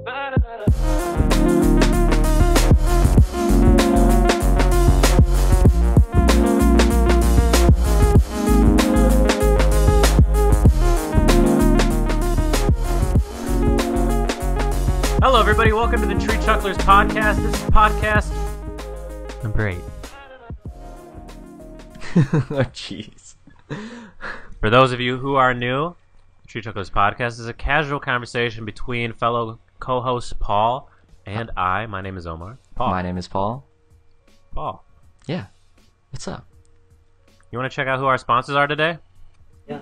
Hello, everybody. Welcome to the Chucklers podcast. This is podcast number 8. Oh, jeez. For those of you who are new, the Chucklers podcast is a casual conversation between fellow co-hosts Paul and I. My name is Omar. Paul. My name is Paul. Paul. Yeah. What's up? You want to check out who our sponsors are today? Yeah.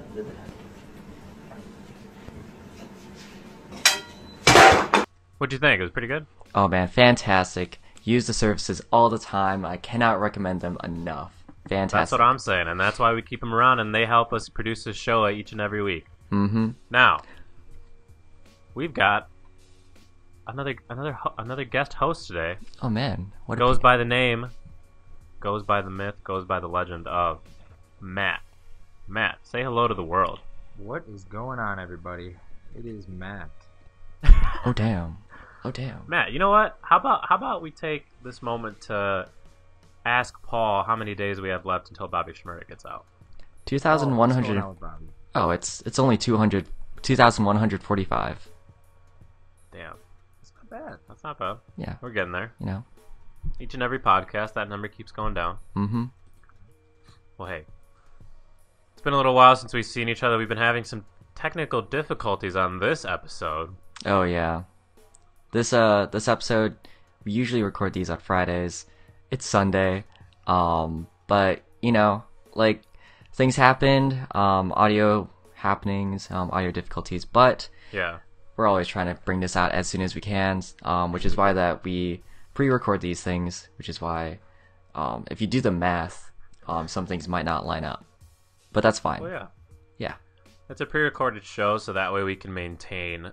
What'd you think? It was pretty good? Oh, man. Fantastic. Use the services all the time. I cannot recommend them enough. Fantastic. That's what I'm saying, and that's why we keep them around, and they help us produce this show each and every week. Mm-hmm. Now, we've got another guest host today. Oh, man. What Goes by the name, goes by the myth, goes by the legend of Matt. Matt, say hello to the world. What is going on, everybody? It is Matt. Oh, damn. Oh, damn. Matt, you know what? How about we take this moment to ask Paul how many days we have left until Bobby Shmurda gets out? 2,100. Oh, it's only 2,145. Damn. It's not bad. That's not bad. Yeah. We're getting there. You know. Each and every podcast, that number keeps going down. Mm-hmm. Well, hey. It's been a little while since we've seen each other. We've been having some technical difficulties on this episode. Oh, yeah. This episode, we usually record these on Fridays. It's Sunday. But, you know, like, things happened, audio happenings, audio difficulties, but yeah, we're always trying to bring this out as soon as we can, which is why that we pre-record these things, which is why, if you do the math, some things might not line up. But that's fine. Oh, yeah. Yeah. It's a pre-recorded show, so that way we can maintain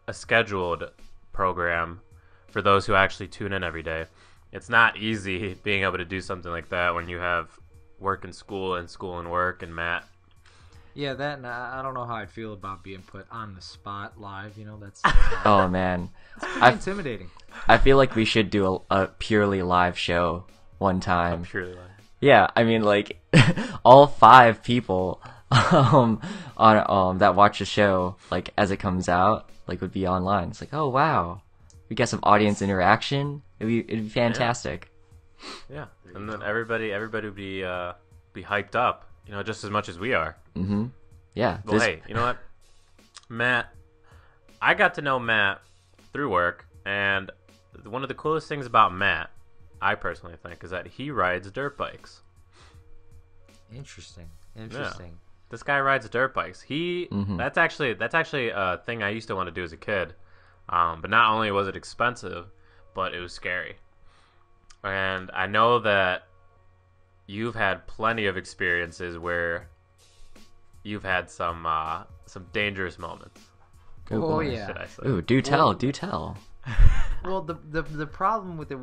a scheduled program for those who actually tune in every day. It's not easy being able to do something like that when you have work and school and work and Matt. Yeah, that, and I don't know how I'd feel about being put on the spot live, you know, that's Oh, man. pretty intimidating. I feel like we should do a purely live show one time. Purely live. Yeah, I mean, like, all 5 people on that watch the show, like, as it comes out, like, would be online. It's like, oh, wow. We get some audience interaction. It'd be fantastic. Yeah. And then everybody would be hyped up, you know, just as much as we are. Mm-hmm. Yeah. Well, hey, you know what? Matt, I got to know Matt through work, and one of the coolest things about Matt, I personally think, is that he rides dirt bikes. Interesting. Yeah. This guy rides dirt bikes. Mm-hmm. That's actually a thing I used to want to do as a kid. But not only was it expensive, but it was scary. And I know that you've had plenty of experiences where you've had some dangerous moments. Oh, yeah. Should I say? Ooh, do tell. Well, the problem with it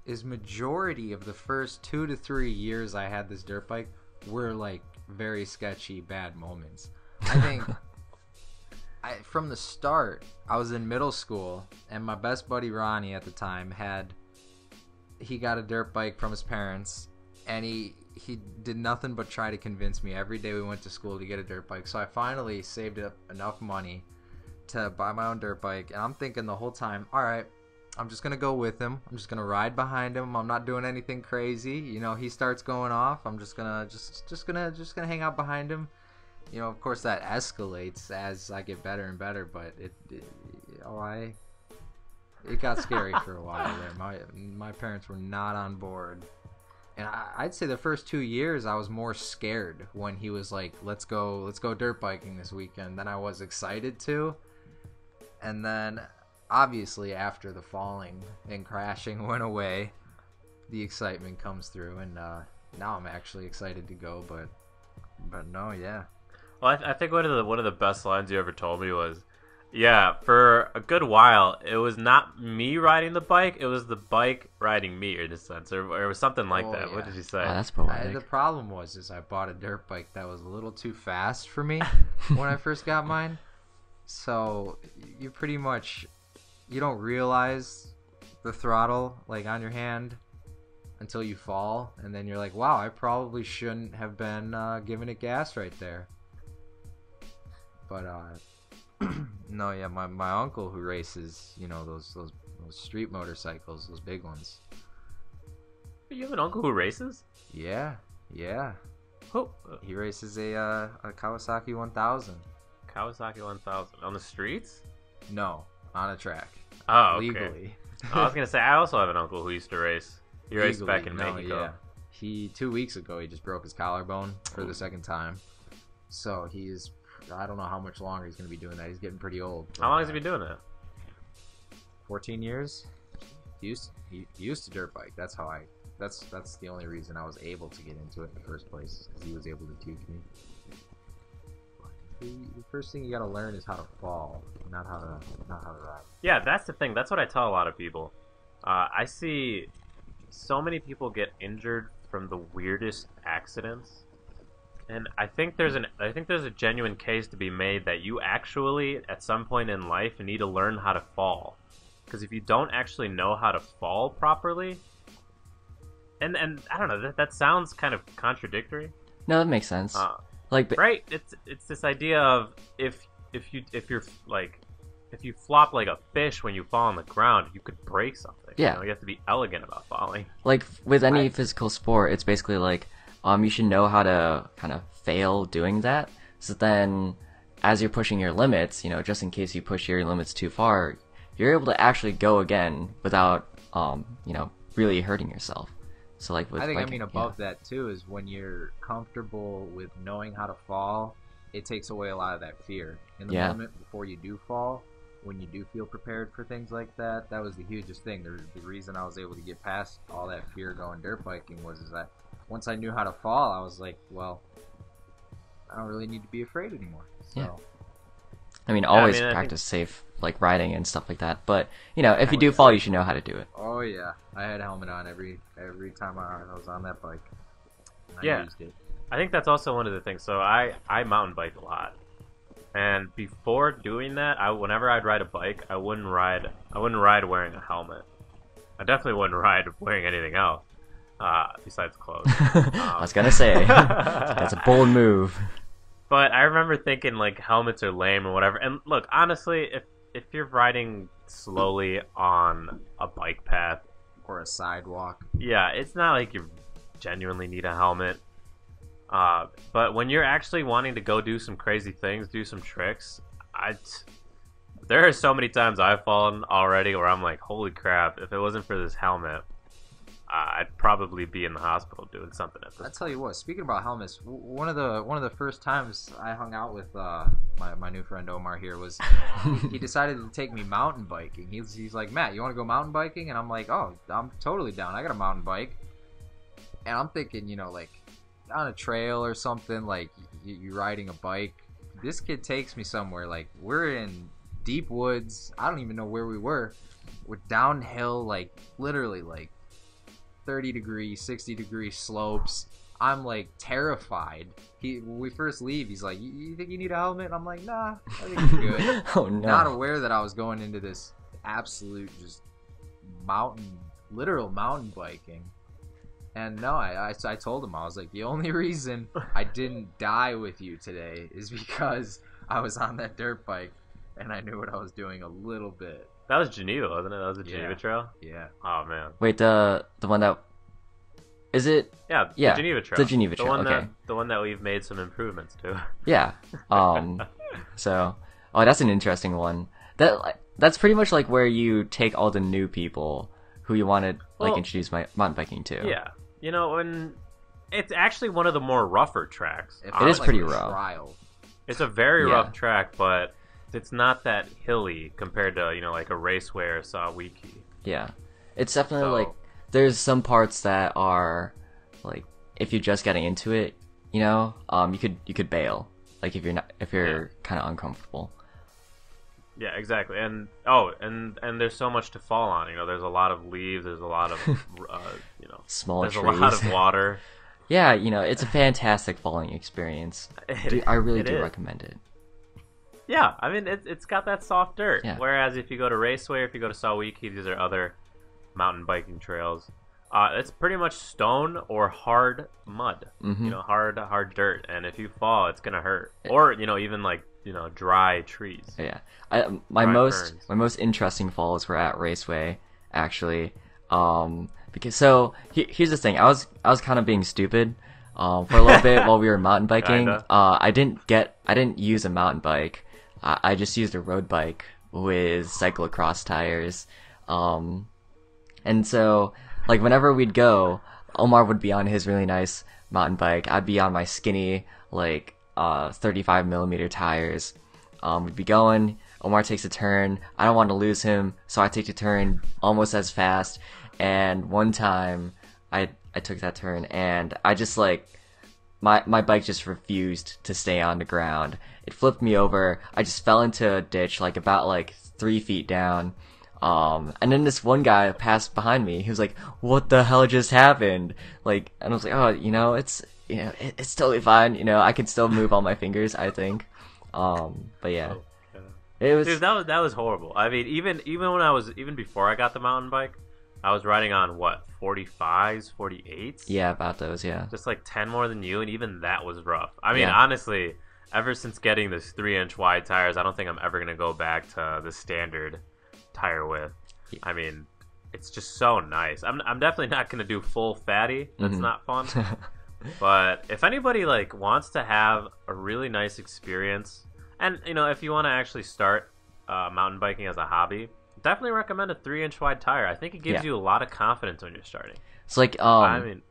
is majority of the first 2 to 3 years I had this dirt bike were like very sketchy, bad moments. I think from the start, I was in middle school, and my best buddy Ronnie at the time he got a dirt bike from his parents, and he did nothing but try to convince me every day we went to school to get a dirt bike. So I finally saved up enough money to buy my own dirt bike, and I'm thinking the whole time, all right, I'm just gonna go with him. I'm just gonna ride behind him. I'm not doing anything crazy. You know, he starts going off. I'm just gonna hang out behind him. You know, of course that escalates as I get better and better, but it got scary for a while there. My parents were not on board, and I'd say the first 2 years I was more scared when he was like, "Let's go dirt biking this weekend," than I was excited to. And then, obviously, after the falling and crashing went away, the excitement comes through, and now I'm actually excited to go. But no, yeah. Well, I think one of the best lines you ever told me was, yeah, for a good while, it was not me riding the bike, it was the bike riding me, in a sense, or it was something like that. Yeah. What did you say? Oh, that's poetic. The problem was I bought a dirt bike that was a little too fast for me when I first got mine. So you pretty much you don't realize the throttle like on your hand until you fall, and then you're like, wow, I probably shouldn't have been giving it gas right there. But no, yeah, my uncle who races, you know, those street motorcycles, those big ones. You have an uncle who races? Yeah. Who? He races a Kawasaki 1000. Kawasaki 1000 on the streets? No, on a track. Oh, okay. Legally. I was gonna say I also have an uncle who used to race. He raced back in Mexico. Yeah. He 2 weeks ago he just broke his collarbone for the second time. So I don't know how much longer he's gonna be doing that. He's getting pretty old. How long has he been doing that? 14 years. He used to dirt bike. That's the only reason I was able to get into it in the first place, because he was able to teach me. The first thing you gotta learn is how to fall, not how to ride. Yeah, that's the thing. That's what I tell a lot of people. I see so many people get injured from the weirdest accidents, and I think there's a genuine case to be made that you actually, at some point in life, need to learn how to fall. Because if you don't actually know how to fall properly, and I don't know, that sounds kind of contradictory. No, that makes sense. Right? It's this idea of if you flop like a fish when you fall on the ground, you could break something. Yeah. You have to be elegant about falling. Like with any physical sport, it's basically like you should know how to kind of fail doing that. So then, as you're pushing your limits, you know, just in case you push your limits too far, you're able to actually go again without you know, really hurting yourself. So like with biking, above that too is when you're comfortable with knowing how to fall, it takes away a lot of that fear in the moment before you do fall. When you do feel prepared for things like that, that was the hugest thing. The reason I was able to get past all that fear going dirt biking was that once I knew how to fall, I was like, well, I don't really need to be afraid anymore. So. Yeah. I mean, always practice safe, like riding and stuff like that. But you know, if you do fall, you should know how to do it. Oh yeah, I had a helmet on every time I was on that bike. I used it. I think that's also one of the things. So I mountain bike a lot, and before doing that, whenever I'd ride a bike, I wouldn't ride wearing a helmet. I definitely wouldn't ride wearing anything else besides clothes. I was gonna say that's a bold move. But I remember thinking like helmets are lame or whatever. And look, honestly, if you're riding slowly on a bike path or a sidewalk, yeah, it's not like you genuinely need a helmet. But when you're actually wanting to go do some crazy things, do some tricks, there are so many times I've fallen already where I'm like, holy crap! If it wasn't for this helmet, I'd probably be in the hospital doing something at this. I tell you what, speaking about helmets, one of the first times I hung out with my new friend Omar here was he decided to take me mountain biking. He's like, Matt, you want to go mountain biking? And I'm like, oh, I'm totally down. I got a mountain bike. And I'm thinking, you know, like on a trail or something, like you riding a bike. This kid takes me somewhere, like we're in deep woods. I don't even know where we were. We're downhill, like literally like 30-degree, 60-degree slopes. I'm like terrified. When we first leave, he's like, you think you need a helmet? And I'm like, nah, I think we're good. Oh no. Not aware that I was going into this absolute just literal mountain biking. And no, I told him, I was like, the only reason I didn't die with you today is because I was on that dirt bike and I knew what I was doing a little bit. That was Geneva, wasn't it? That was the Geneva Trail? Yeah. Oh, man. Wait, the one that... Is it? Yeah, the Geneva Trail. The Geneva Trail, okay. The one that we've made some improvements to. Yeah. So... Oh, that's an interesting one. That's pretty much like where you take all the new people who you want to introduce mountain biking to. Yeah. You know, and it's actually one of the more rougher tracks. It is pretty rough. Trial. It's a very rough track, but it's not that hilly compared to, you know, like a Raceway or Sawiki. Yeah. It's definitely like, there's some parts that are like, if you're just getting into it, you know, you could bail. Like if you're kind of uncomfortable. Yeah, exactly. And there's so much to fall on. You know, there's a lot of leaves. There's a lot of you know, small there's trees. a lot of water. Yeah, you know, it's a fantastic falling experience. I really do recommend it. Yeah, I mean it's got that soft dirt. Yeah. Whereas if you go to Raceway or if you go to Sawiki, these are other mountain biking trails. It's pretty much stone or hard mud. Mm-hmm. Hard dirt, and if you fall, it's gonna hurt. Or even like dry trees. Yeah, Dry ferns. my most interesting falls were at Raceway, actually. Because here's the thing, I was kind of being stupid, for a little bit while we were mountain biking. Kinda. I didn't use a mountain bike. I just used a road bike with cyclocross tires. And so, like, whenever we'd go, Omar would be on his really nice mountain bike. I'd be on my skinny, like, 35mm tires. We'd be going. Omar takes a turn. I don't want to lose him, so I take the turn almost as fast. And one time, I took that turn, and I just, like, my bike just refused to stay on the ground. It flipped me over. I just fell into a ditch, like, about, like, 3 feet down. And then this one guy passed behind me. He was like, "What the hell just happened?" Like, and I was like, "Oh, it's totally fine. I can still move all my fingers, I think." But yeah, it was. Dude, that was horrible. I mean, even when before I got the mountain bike, I was riding on what 45s, 48s. Yeah, about those. Yeah, just like 10 more than you, and even that was rough. I mean, Yeah. honestly, ever since getting this 3-inch wide tires, I don't think I'm ever gonna go back to the standard tire width. I mean, it's just so nice. I'm definitely not gonna do full fatty. That's not fun. But if anybody like wants to have a really nice experience, and if you want to actually start mountain biking as a hobby, definitely recommend a 3-inch wide tire. I think it gives Yeah. you a lot of confidence when you're starting. It's like I mean,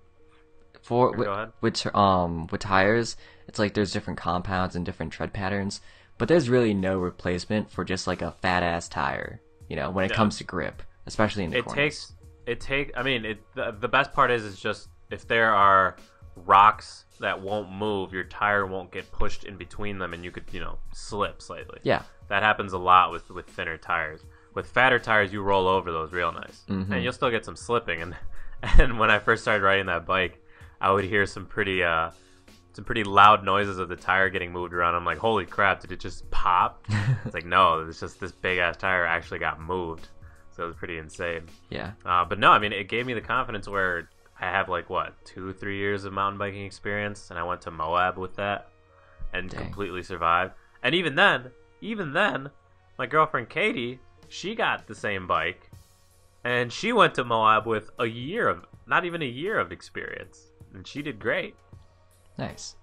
for go ahead. with tires, it's like there's different compounds and different tread patterns, but there's really no replacement for just like a fat ass tire. When it comes to grip, especially in the corners. The best part is just if there are rocks that won't move, your tire won't get pushed in between them, and you could slip slightly. Yeah. That happens a lot with thinner tires. With fatter tires, you roll over those real nice, and you'll still get some slipping. And when I first started riding that bike, I would hear some pretty loud noises of the tire getting moved around. I'm like, holy crap, did it just pop? It's like, no, it's just this big ass tire actually got moved. So it was pretty insane. Yeah. But no, I mean, it gave me the confidence where I have like 2-3 years of mountain biking experience, and I went to Moab with that and completely survived. And even then, my girlfriend Katie, she got the same bike, and she went to Moab with not even a year of experience, and she did great. Nice.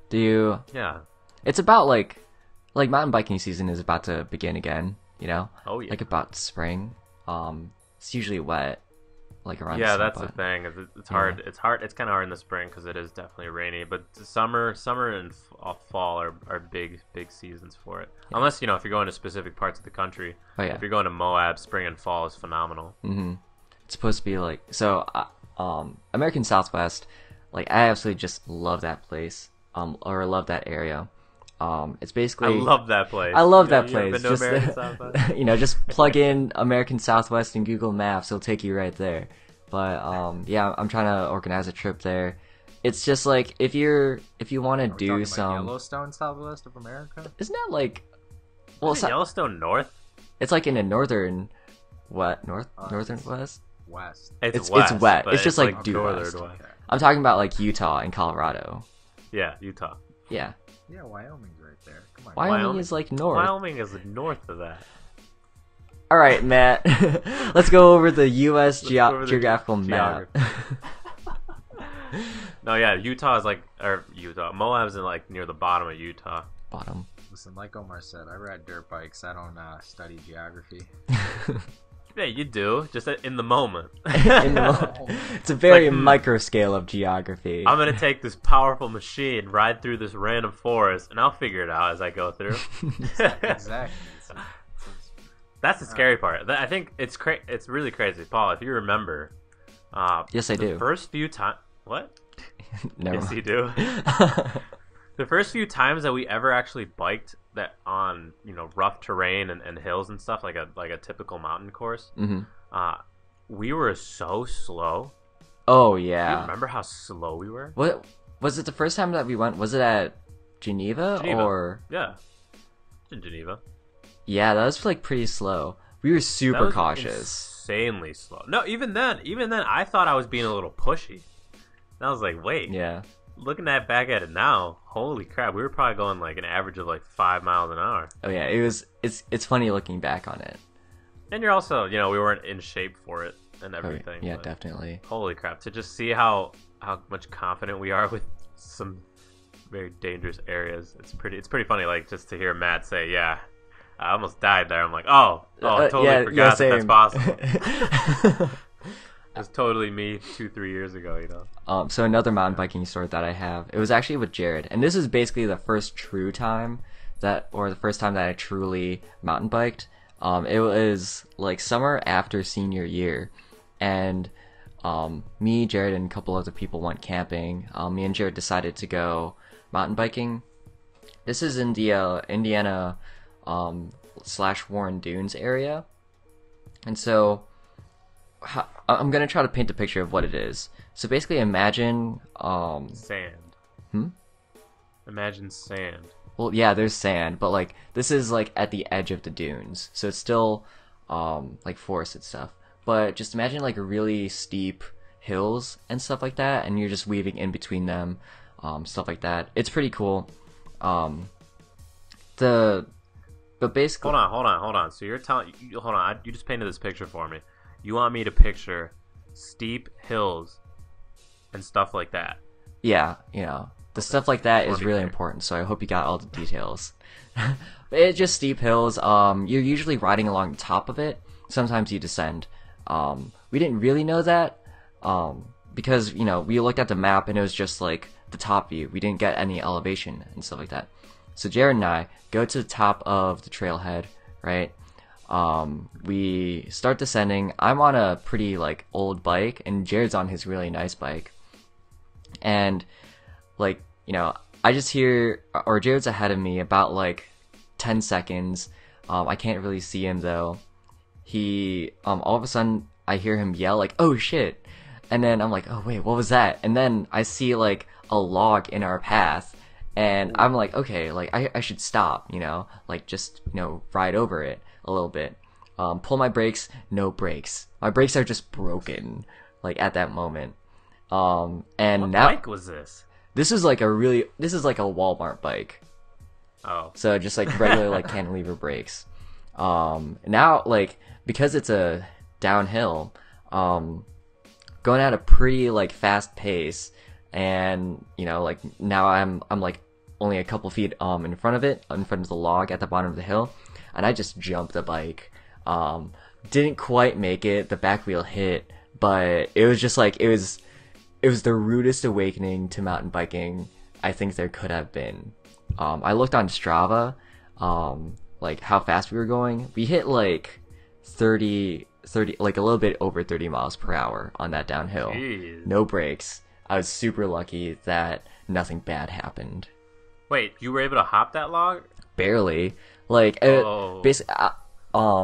Yeah. It's about like mountain biking season is about to begin again, Oh yeah. Like about spring. It's usually wet, like around. Yeah, December, that's the thing. It's hard. It's hard. It's kind of hard in the spring because it is definitely rainy. But summer and fall are big seasons for it. Yeah. Unless if you're going to specific parts of the country. Oh yeah. If you're going to Moab, spring and fall is phenomenal. Mm-hmm. It's supposed to be like so. American Southwest. Like, I absolutely just love that place, or love that area. It's basically... I love that place. I love that You ever place. been to American Southwest? Just plug in American Southwest in Google Maps. It'll take you right there. But, yeah, I'm trying to organize a trip there. It's just like, if you want to do some... Yellowstone, Southwest of America? Isn't that like... Well, it's Yellowstone North? It's like in the northern... What? Northern West? West. It's wet. It's just like due northern west. west. I'm talking about like Utah and Colorado. Yeah, Utah. Yeah. Yeah, Wyoming's right there. Come on. Wyoming is like north. Wyoming is north of that. All right, Matt. Let's go over the U.S. geographical map. No, yeah, Utah is Moab's in like near the bottom of Utah. Bottom. Listen, like Omar said, I ride dirt bikes. I don't study geography. Yeah, you do. Just in the moment. It's a very micro scale of geography. I'm going to take this powerful machine, ride through this random forest, and I'll figure it out as I go through. Exactly. That's the scary part. I think it's really crazy. Paul, if you remember... yes, I do. The first few times... What? Never Yes, mind. you do. The first few times that we ever actually biked that on rough terrain and hills and stuff like a typical mountain course, we were so slow. Oh Do you yeah. remember how slow we were? What was it? The first time that we went, was it at Geneva? Or Yeah. In Geneva. Yeah, that was like pretty slow. We were That super was cautious. insanely slow. No, even then, I thought I was being a little pushy. And I was like, wait, Yeah. looking back at it now, holy crap, we were probably going like an average of like 5 miles an hour. Oh yeah, it's funny looking back on it. And you're also, we weren't in shape for it and Oh, everything. yeah, but definitely. holy crap, to just see how much confident we are with some very dangerous areas. It's pretty funny, like, just to hear Matt say, yeah, I almost died there. I'm like, I totally forgot that that's possible. It was totally me 2-3 years ago, So another mountain biking story that I have, it was actually with Jared, and this is basically the first time that I truly mountain biked. It was like summer after senior year, and me, Jared, and a couple other people went camping. Me and Jared decided to go mountain biking. This is in the Indiana / Warren Dunes area, and so I'm gonna try to paint a picture of what it is. So basically, imagine sand. Hmm? Imagine sand. Well, yeah, there's sand, but like this is like at the edge of the dunes, so it's still like forested stuff. But just imagine like really steep hills and stuff like that, and you're just weaving in between them, stuff like that. It's pretty cool. But basically, Hold on. So you're telling hold on. You just painted this picture for me. You want me to picture steep hills and stuff like that? yeah, the stuff like that is really important. So I hope you got all the details. It's just steep hills. You're usually riding along the top of it. Sometimes you descend. We didn't really know that because we looked at the map and it was just like the top view. We didn't get any elevation and stuff like that. So Jared and I go to the top of the trailhead, right? We start descending. I'm on a pretty like old bike, and Jared's on his really nice bike. And like, I just hear, or Jared's ahead of me about like 10 seconds. I can't really see him though. He, all of a sudden I hear him yell like, "Oh shit." And then I'm like, "Oh wait, what was that?" And then I see like a log in our path, and I'm like, okay, like I should stop, like just, ride over it a little bit. Pull my brakes, no brakes. My brakes are just broken, like at that moment. And What now bike was this? this is like a Walmart bike. Oh, So just like regular like cantilever brakes. Now like because it's a downhill, going at a pretty like fast pace, and like now I'm like only a couple feet in front of the log at the bottom of the hill, and I just jumped the bike. Didn't quite make it. The back wheel hit, but it was just like it was the rudest awakening to mountain biking I think there could have been. I looked on Strava, like how fast we were going. We hit like 30, like a little bit over 30 miles per hour on that downhill. jeez. No brakes. I was super lucky that nothing bad happened. Wait, you were able to hop that log? Barely. Like, Oh.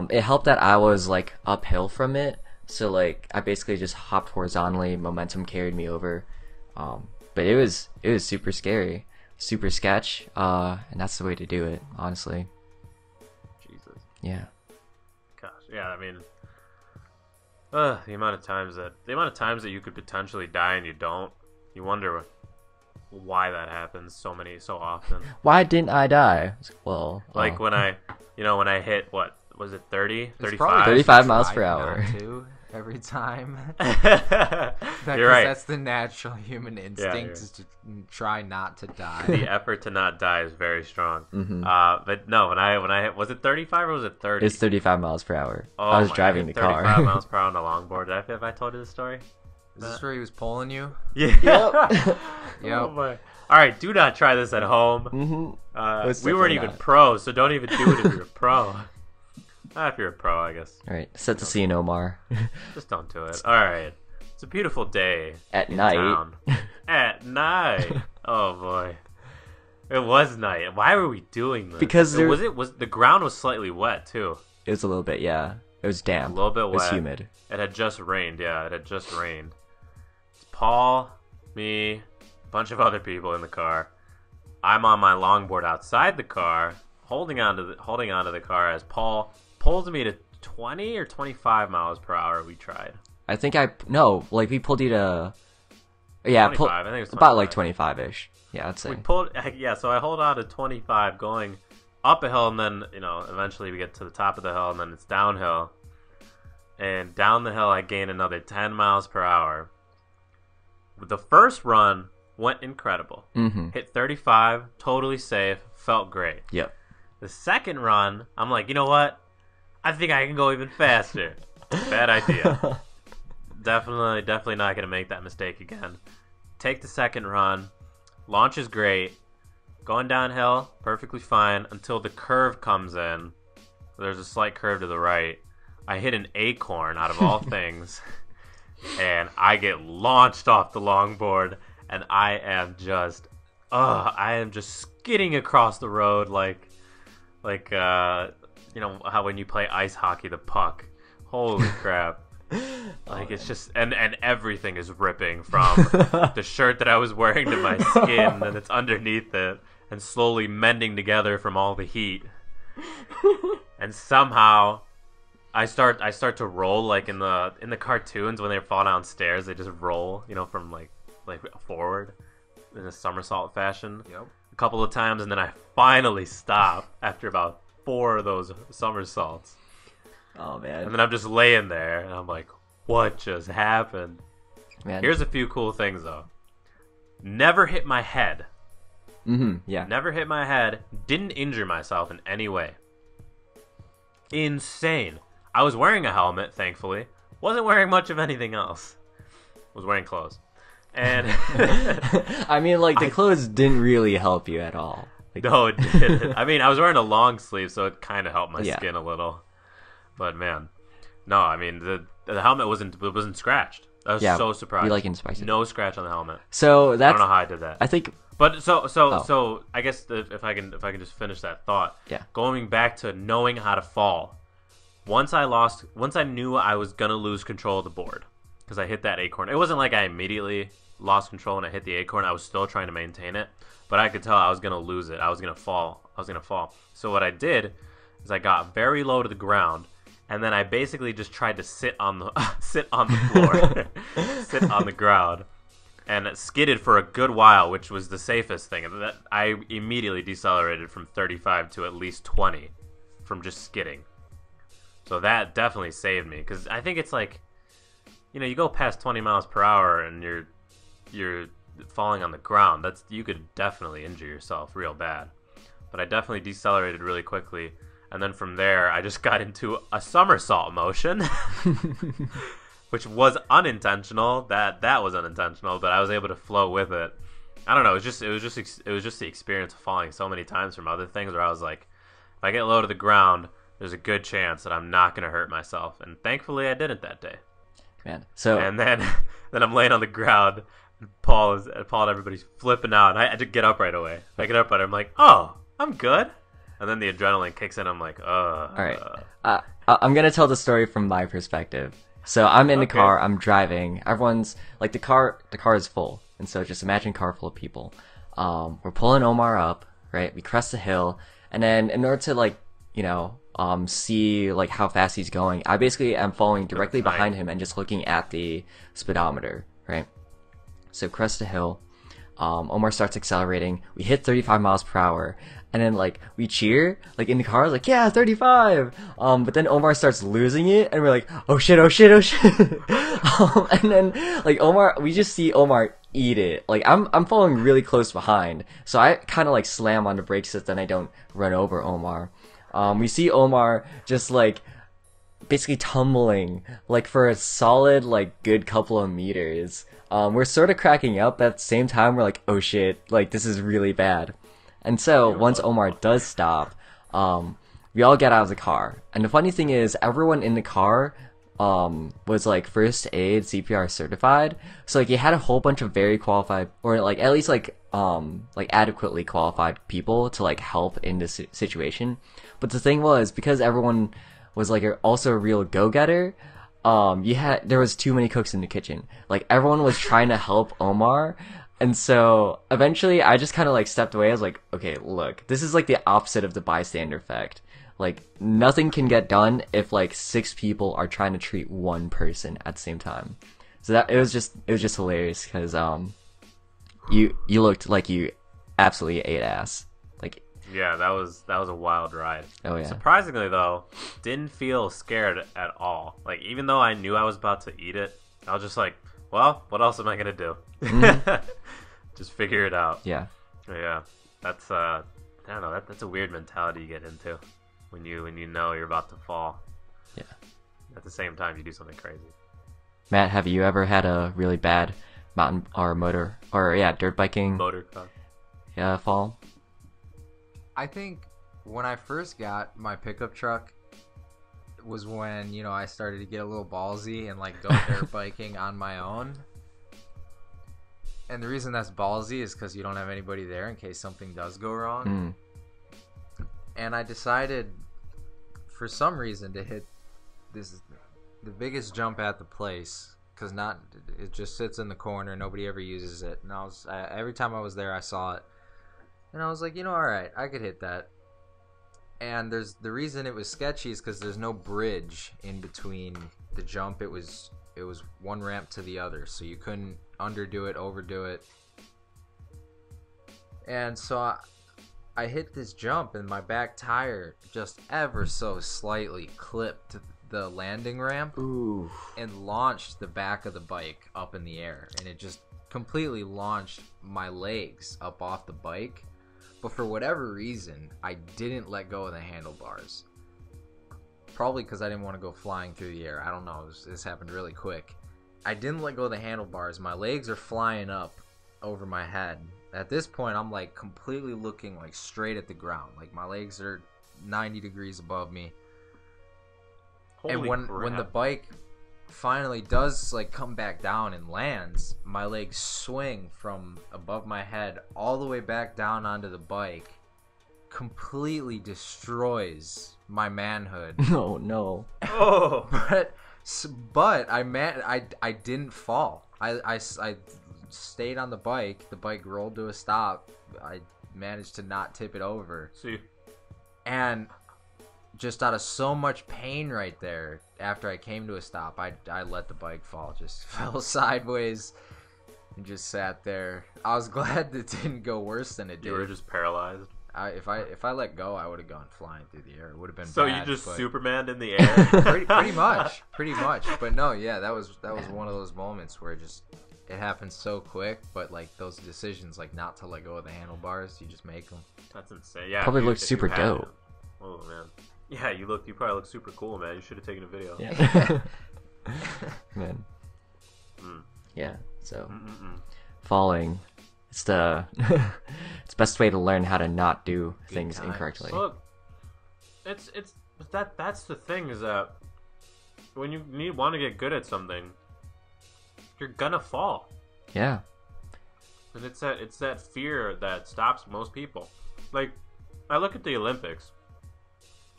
it helped that I was like uphill from it. So like I basically just hopped horizontally, momentum carried me over. But it was super scary, super sketch, and that's the way to do it, honestly. Jesus. Yeah. Gosh. Yeah, I mean, the amount of times that you could potentially die and you don't. You wonder why that happens so often. Why didn't I die? Well, Like when I hit, what was it, 30, It's 35? probably 35 miles try per hour. not to every time. You're right. That's the natural human instinct, is to try not to die. The effort to not die is very strong. Mhm. But no, when I hit, was it 35 or was it 30? It's 35 miles per hour. Oh I was my driving God, the car. 35 miles per hour on a longboard. Have I told you this story? Is this where he was pulling you? Yeah. Yep. Yep. Oh my. All right, do not try this at home. Mhm. It's We weren't definitely even not. pros, so don't even do it if you're a pro. If you're a pro, I guess. All right, set the scene, Omar. Just don't do it. All right. It's a beautiful day At in night. town. At night. Oh boy. It was night. Why were we doing this? Because there- was the ground was slightly wet too. It was a little bit, yeah. It was damp. A little bit It was wet. humid. It had just rained. Yeah, it had just rained. It's Paul, me, a bunch of other people in the car. I'm on my longboard outside the car, holding onto the car as Paul pulls me to 20 or 25 miles per hour. We tried. I think we pulled you to 25. I think it was 25. About like 25-ish. Yeah, I'd say. We pulled. Yeah, so I hold on to 25 going up a hill, and then eventually we get to the top of the hill, and then it's downhill. And down the hill, I gain another 10 miles per hour. The first run went incredible. Mm-hmm. Hit 35, totally safe, felt great. Yep. The second run, I'm like, you know what? I think I can go even faster. Bad idea. Definitely not going to make that mistake again. Take the second run. Launch is great. Going downhill, perfectly fine until the curve comes in. There's a slight curve to the right. I hit an acorn out of all things, and I get launched off the longboard, and I am just skidding across the road like how when you play ice hockey, the puck. Holy crap. Like it's just and everything is ripping from the shirt that I was wearing to my skin and it's underneath it and slowly mending together from all the heat. And somehow I start to roll like in the cartoons when they fall downstairs, they just roll, from like forward in a somersault fashion. Yep. A couple of times, and then I finally stop after about 4 of those somersaults. Oh man. And then I'm just laying there, and I'm like, what just happened? Man. Here's a few cool things, though. Never hit my head. Mm-hmm, yeah. Never hit my head. Didn't injure myself in any way. Insane. I was wearing a helmet, thankfully. Wasn't wearing much of anything else. Was wearing clothes. And I mean, like, the clothes didn't really help you at all. Like... No, it didn't. I mean, I was wearing a long sleeve, so it kind of helped my skin a little. But man, no, I mean the helmet wasn't scratched. I was so surprised. You like inspired. No scratch on the helmet. So that's. I don't know how I did that. I think. But so I guess if I can just finish that thought. Yeah. Going back to knowing how to fall. Once I knew I was gonna lose control of the board because I hit that acorn. It wasn't like I immediately lost control when I hit the acorn. I was still trying to maintain it, but I could tell I was gonna lose it. I was gonna fall. So what I did is I got very low to the ground. And then I basically just tried to sit on the floor, sit on the ground, and skidded for a good while, which was the safest thing. And I immediately decelerated from 35 to at least 20 from just skidding. So that definitely saved me because I think it's like, you go past 20 miles per hour and you're falling on the ground. You could definitely injure yourself real bad. But I definitely decelerated really quickly. And then from there, I just got into a somersault motion, which was unintentional. That was unintentional, but I was able to flow with it. I don't know. It was just the experience of falling so many times from other things where I was like, if I get low to the ground, there's a good chance that I'm not going to hurt myself. And thankfully, I didn't that day. Man, and then I'm laying on the ground. And Paul and everybody's flipping out. And I had to get up right away. I get up, and I'm like, oh, I'm good. And then the adrenaline kicks in. I'm like, All right. I'm going to tell the story from my perspective. So I'm in the car. I'm driving. Everyone's like, the car is full. And so just imagine a car full of people. We're pulling Omar up, right? We crest the hill. And then in order to see like how fast he's going, I basically am following directly behind him and just looking at the speedometer, right? So crest the hill. Omar starts accelerating. We hit 35 miles per hour. And then, like, we cheer, like, in the car, like, yeah, 35! But then Omar starts losing it, and we're like, oh shit. And then, like, we just see Omar eat it. Like, I'm following really close behind, so I kind of, like, slam on the brakes so then I don't run over Omar. We see Omar just, like, basically tumbling, like, for a solid, like, good couple of meters. We're sort of cracking up, but at the same time, we're like, oh shit, like, this is really bad. And so, once Omar does stop, we all get out of the car. And the funny thing is, everyone in the car was, like, first aid CPR certified. So, like, you had a whole bunch of very qualified, or, like, at least, like, adequately qualified people to, like, help in this situation. But the thing was, because everyone was, like, also a real go-getter, there was too many cooks in the kitchen. Like, everyone was trying to help Omar And so eventually I just kind of like stepped away. I was like, okay, look, this is like the opposite of the bystander effect. Like nothing can get done if like 6 people are trying to treat one person at the same time. So that it was just hilarious because you looked like you absolutely ate ass. Like Yeah, that was a wild ride. oh yeah. Surprisingly though, didn't feel scared at all. Like even though I knew I was about to eat it, I was just like, well, what else am I gonna do? Just figure it out. Yeah. Yeah, that's I don't know. That's a weird mentality you get into when you know you're about to fall. Yeah. At the same time, you do something crazy. Matt, have you ever had a really bad mountain or dirt biking Motor car. fall? I think when I first got my pickup truck was when, you know, I started to get a little ballsy and like go dirt biking on my own. And the reason that's ballsy is because you don't have anybody there in case something does go wrong. And I decided for some reason to hit the biggest jump at the place, because it just sits in the corner, nobody ever uses it. And every time I was there I saw it and I was like, you know, all right, I could hit that. And the reason it was sketchy is because there's no bridge in between the jump. It was one ramp to the other, so you couldn't underdo it, overdo it. And so I hit this jump and my back tire just ever so slightly clipped the landing ramp. Ooh. And launched the back of the bike up in the air, and it just completely launched my legs up off the bike. But for whatever reason, I didn't let go of the handlebars. Probably because I didn't want to go flying through the air. I don't know. This happened really quick. I didn't let go of the handlebars. My legs are flying up over my head. At this point, I'm like completely looking like straight at the ground. Like my legs are 90 degrees above me. Holy And when the bike finally does like come back down and lands, my legs swing from above my head all the way back down onto the bike, completely destroys my manhood. Oh no. Oh. But I didn't fall. I stayed on the bike. The bike rolled to a stop. I managed to not tip it over. See. And just out of so much pain right there, after I came to a stop, I let the bike fall. Just fell sideways and just sat there. I was glad it didn't go worse than it did. You were just paralyzed. If I let go, I would have gone flying through the air. It would have been so bad. You just but Supermaned in the air. pretty much. But no, yeah, that was one of those moments where it happened so quick. But like those decisions, like not to let go of the handlebars, you just make them. That's insane. Yeah, Probably if looked super had dope. it. Oh man. Yeah, you probably look super cool, man. You should have taken a video. Yeah. Man. Yeah. So falling, it's the it's the best way to learn how to not do things times. incorrectly. Look, that's the thing is that when you want to get good at something, you're gonna fall, Yeah. and it's that fear that stops most people. Like, I look at the Olympics.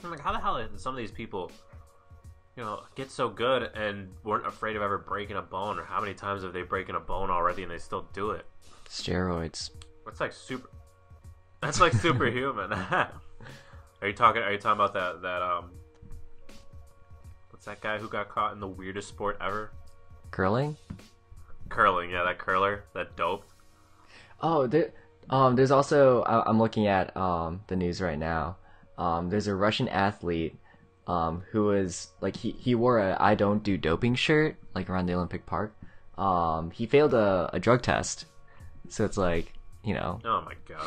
I'm like, how the hell did some of these people, get so good and weren't afraid of ever breaking a bone? Or how many times have they broken a bone already and they still do it? Steroids. That's like superhuman. Are you talking about that what's that guy who got caught in the weirdest sport ever? Curling? Curling, yeah, that curler, that dope. Oh, there's also I'm looking at the news right now. There's a Russian athlete who was like he wore a "I don't do doping" shirt like around the Olympic Park. He failed a drug test, so it's like Oh my god.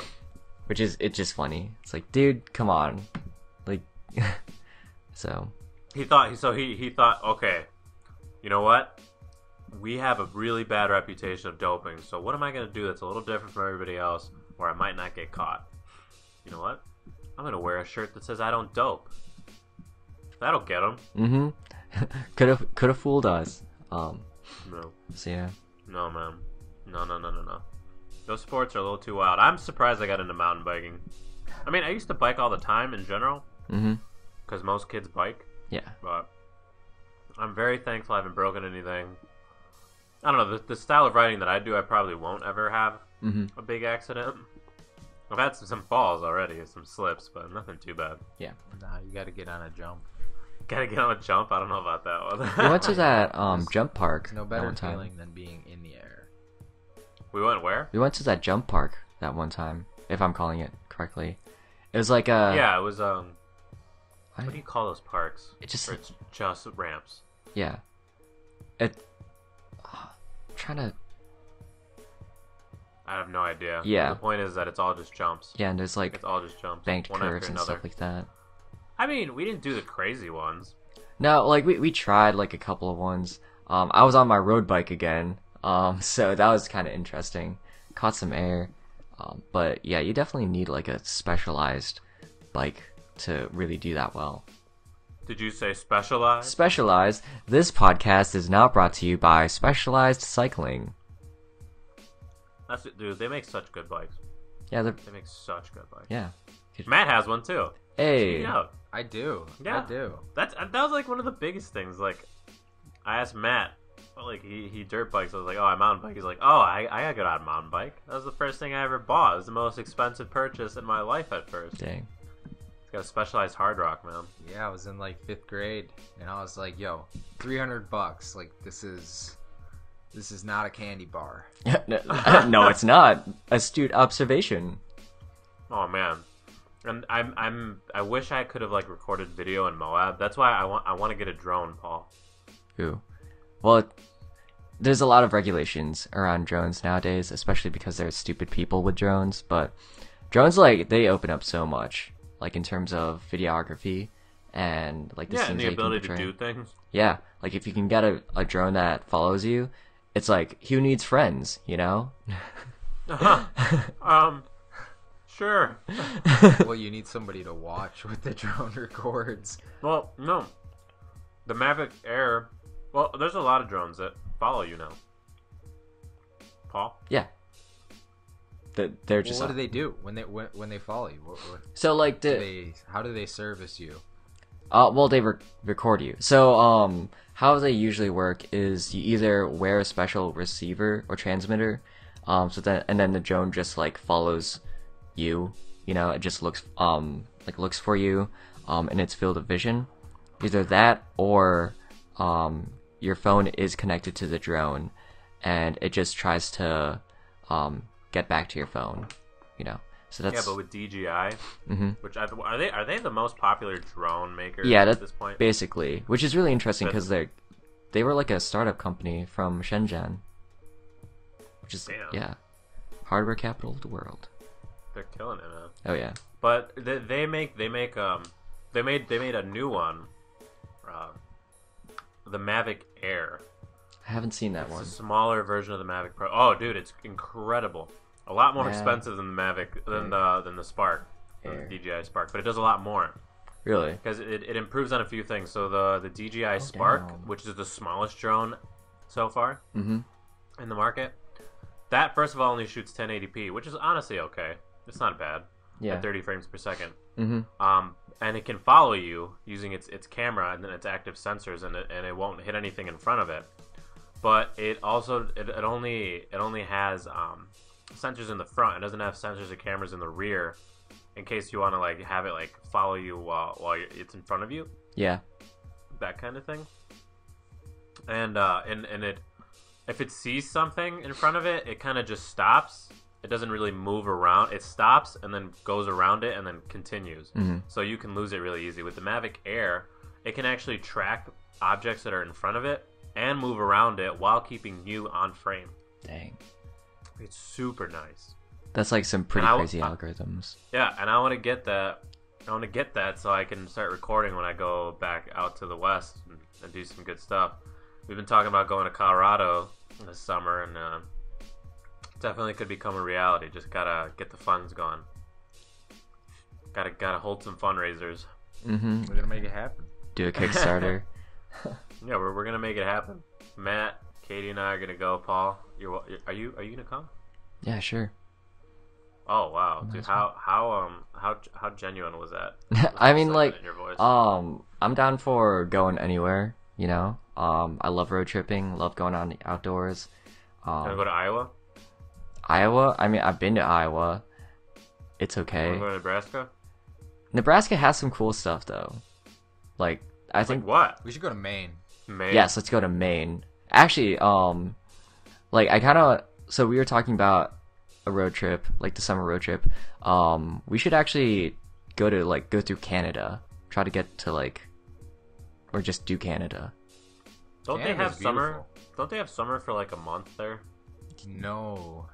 it's just funny. It's like, dude, come on, like so. He thought okay, you know what? We have a really bad reputation of doping, so what am I gonna do that's a little different from everybody else, where I might not get caught? You know what? I'm gonna wear a shirt that says I don't dope. That'll get him. Mm-hmm. could have fooled us. No. So yeah. No, man. No. Those sports are a little too wild. I'm surprised I got into mountain biking. I mean, I used to bike all the time in general. Mm-hmm. Because most kids bike. Yeah. But I'm very thankful I haven't broken anything. I don't know, the style of riding that I do, I probably won't ever have a big accident. I've had some falls already, some slips, but nothing too bad. Yeah. Nah, you got to get on a jump. Gotta get on a jump. I don't know about that one. We went to that jump park. There's no that better one time. feeling than being in the air. We went where? We went to that jump park that one time, if I'm calling it correctly. It was like a Yeah, it was what do you call those parks? It just Where it's just ramps. yeah. It trying to I have no idea. Yeah. The point is that it's all just jumps. yeah, and there's like It's all just jumps. banked one curves after and another. stuff like that. I mean, we didn't do the crazy ones. No, like we tried like a couple of ones. I was on my road bike again. So that was kind of interesting. Caught some air. But yeah, you definitely need like a specialized bike to really do that well. Did you say specialized? Specialized. This podcast is now brought to you by Specialized Cycling. That's it, dude. They make such good bikes. Yeah, They make such good bikes. yeah. Matt has one too. Hey. Check it out. I do. Yeah. I do. That was like one of the biggest things. Like, I asked Matt, like he dirt bikes. I was like, oh, I mountain bike. He's like, oh, I gotta get on a mountain bike. That was the first thing I ever bought. It was the most expensive purchase in my life at first. Dang. It's got a specialized hard rock, man. Yeah, I was in like 5th grade, and I was like, "Yo, $300. Like, this is not a candy bar." No, it's not. Astute observation. Oh man, and I wish I could have like recorded video in Moab. That's why I want to get a drone, Paul. Ooh. Well, there's a lot of regulations around drones nowadays, especially because there's stupid people with drones. But drones, like, they open up so much, like in terms of videography and like the Yeah, scenes and the that you can ability to portray. do things. Yeah, like if you can get a drone that follows you, it's like, who needs friends, you know? Sure. Well, you need somebody to watch what the drone records. Well, no. The Mavic Air. Well, there's a lot of drones that follow you now. Paul? Yeah. They're just Well, what do they do when they follow you? so like How do they service you? well, they record you. So, how they usually work is you either wear a special receiver or transmitter, so then the drone just like follows you. You know, it just looks looks for you, in its field of vision. Either that or your phone is connected to the drone, and it just tries to get back to your phone. You know. So that's Yeah, but with DJI, which are they the most popular drone makers yeah, at this point? basically, which is really interesting because they were like a startup company from Shenzhen, which is Damn. hardware capital of the world. They're killing it, man. Oh yeah, But they made a new one, the Mavic Air. I haven't seen that It's one. a smaller version of the Mavic Pro. Oh, dude, it's incredible. A lot more Yeah. expensive than the Mavic than the Spark, Air. the DJI Spark, but it does a lot more Really? because it improves on a few things. So the DJI Spark, damn. which is the smallest drone so far Mm-hmm. in the market, that first of all only shoots 1080p, which is honestly okay. It's not bad Yeah. at 30 frames per second. Mm-hmm. And it can follow you using its camera and then its active sensors, and it won't hit anything in front of it. But it also it only has sensors in the front. It doesn't have sensors or cameras in the rear, in case you want to like have it like follow you while it's in front of you, Yeah. that kind of thing. And it, if it sees something in front of it, it kind of just stops. It doesn't really move around. It stops and then goes around it and then continues. Mm-hmm. So you can lose it really easy. With the Mavic Air, it can actually track objects that are in front of it and move around it while keeping you on frame. Dang. It's super nice. That's like some pretty And crazy algorithms. Yeah, and I want to get that. I want to get that so I can start recording when I go back out to the west and do some good stuff. We've been talking about going to Colorado this summer, and definitely could become a reality. Just gotta get the funds going. Gotta hold some fundraisers. Mm-hmm. We're gonna make it happen. Do a Kickstarter. Yeah, we're gonna make it happen. Matt, Katie, and I are gonna go. Paul, are you gonna come? Yeah, sure. Oh wow, dude! Nice How genuine was that? I mean, Excitement like, in your voice. I'm down for going anywhere, you know. I love road tripping, love going on the outdoors. Can I go to Iowa? Iowa, I mean, I've been to Iowa. It's okay. Wanna go to Nebraska? Nebraska has some cool stuff though. Like I think Like what? We should go to Maine. Maine? yes, let's go to Maine. Actually, like I kind of so we were talking about a road trip, like the summer road trip. We should actually go through Canada, try to get to or just do Canada. Don't they Canada's have summer? beautiful. Don't they have summer for like a month there? No.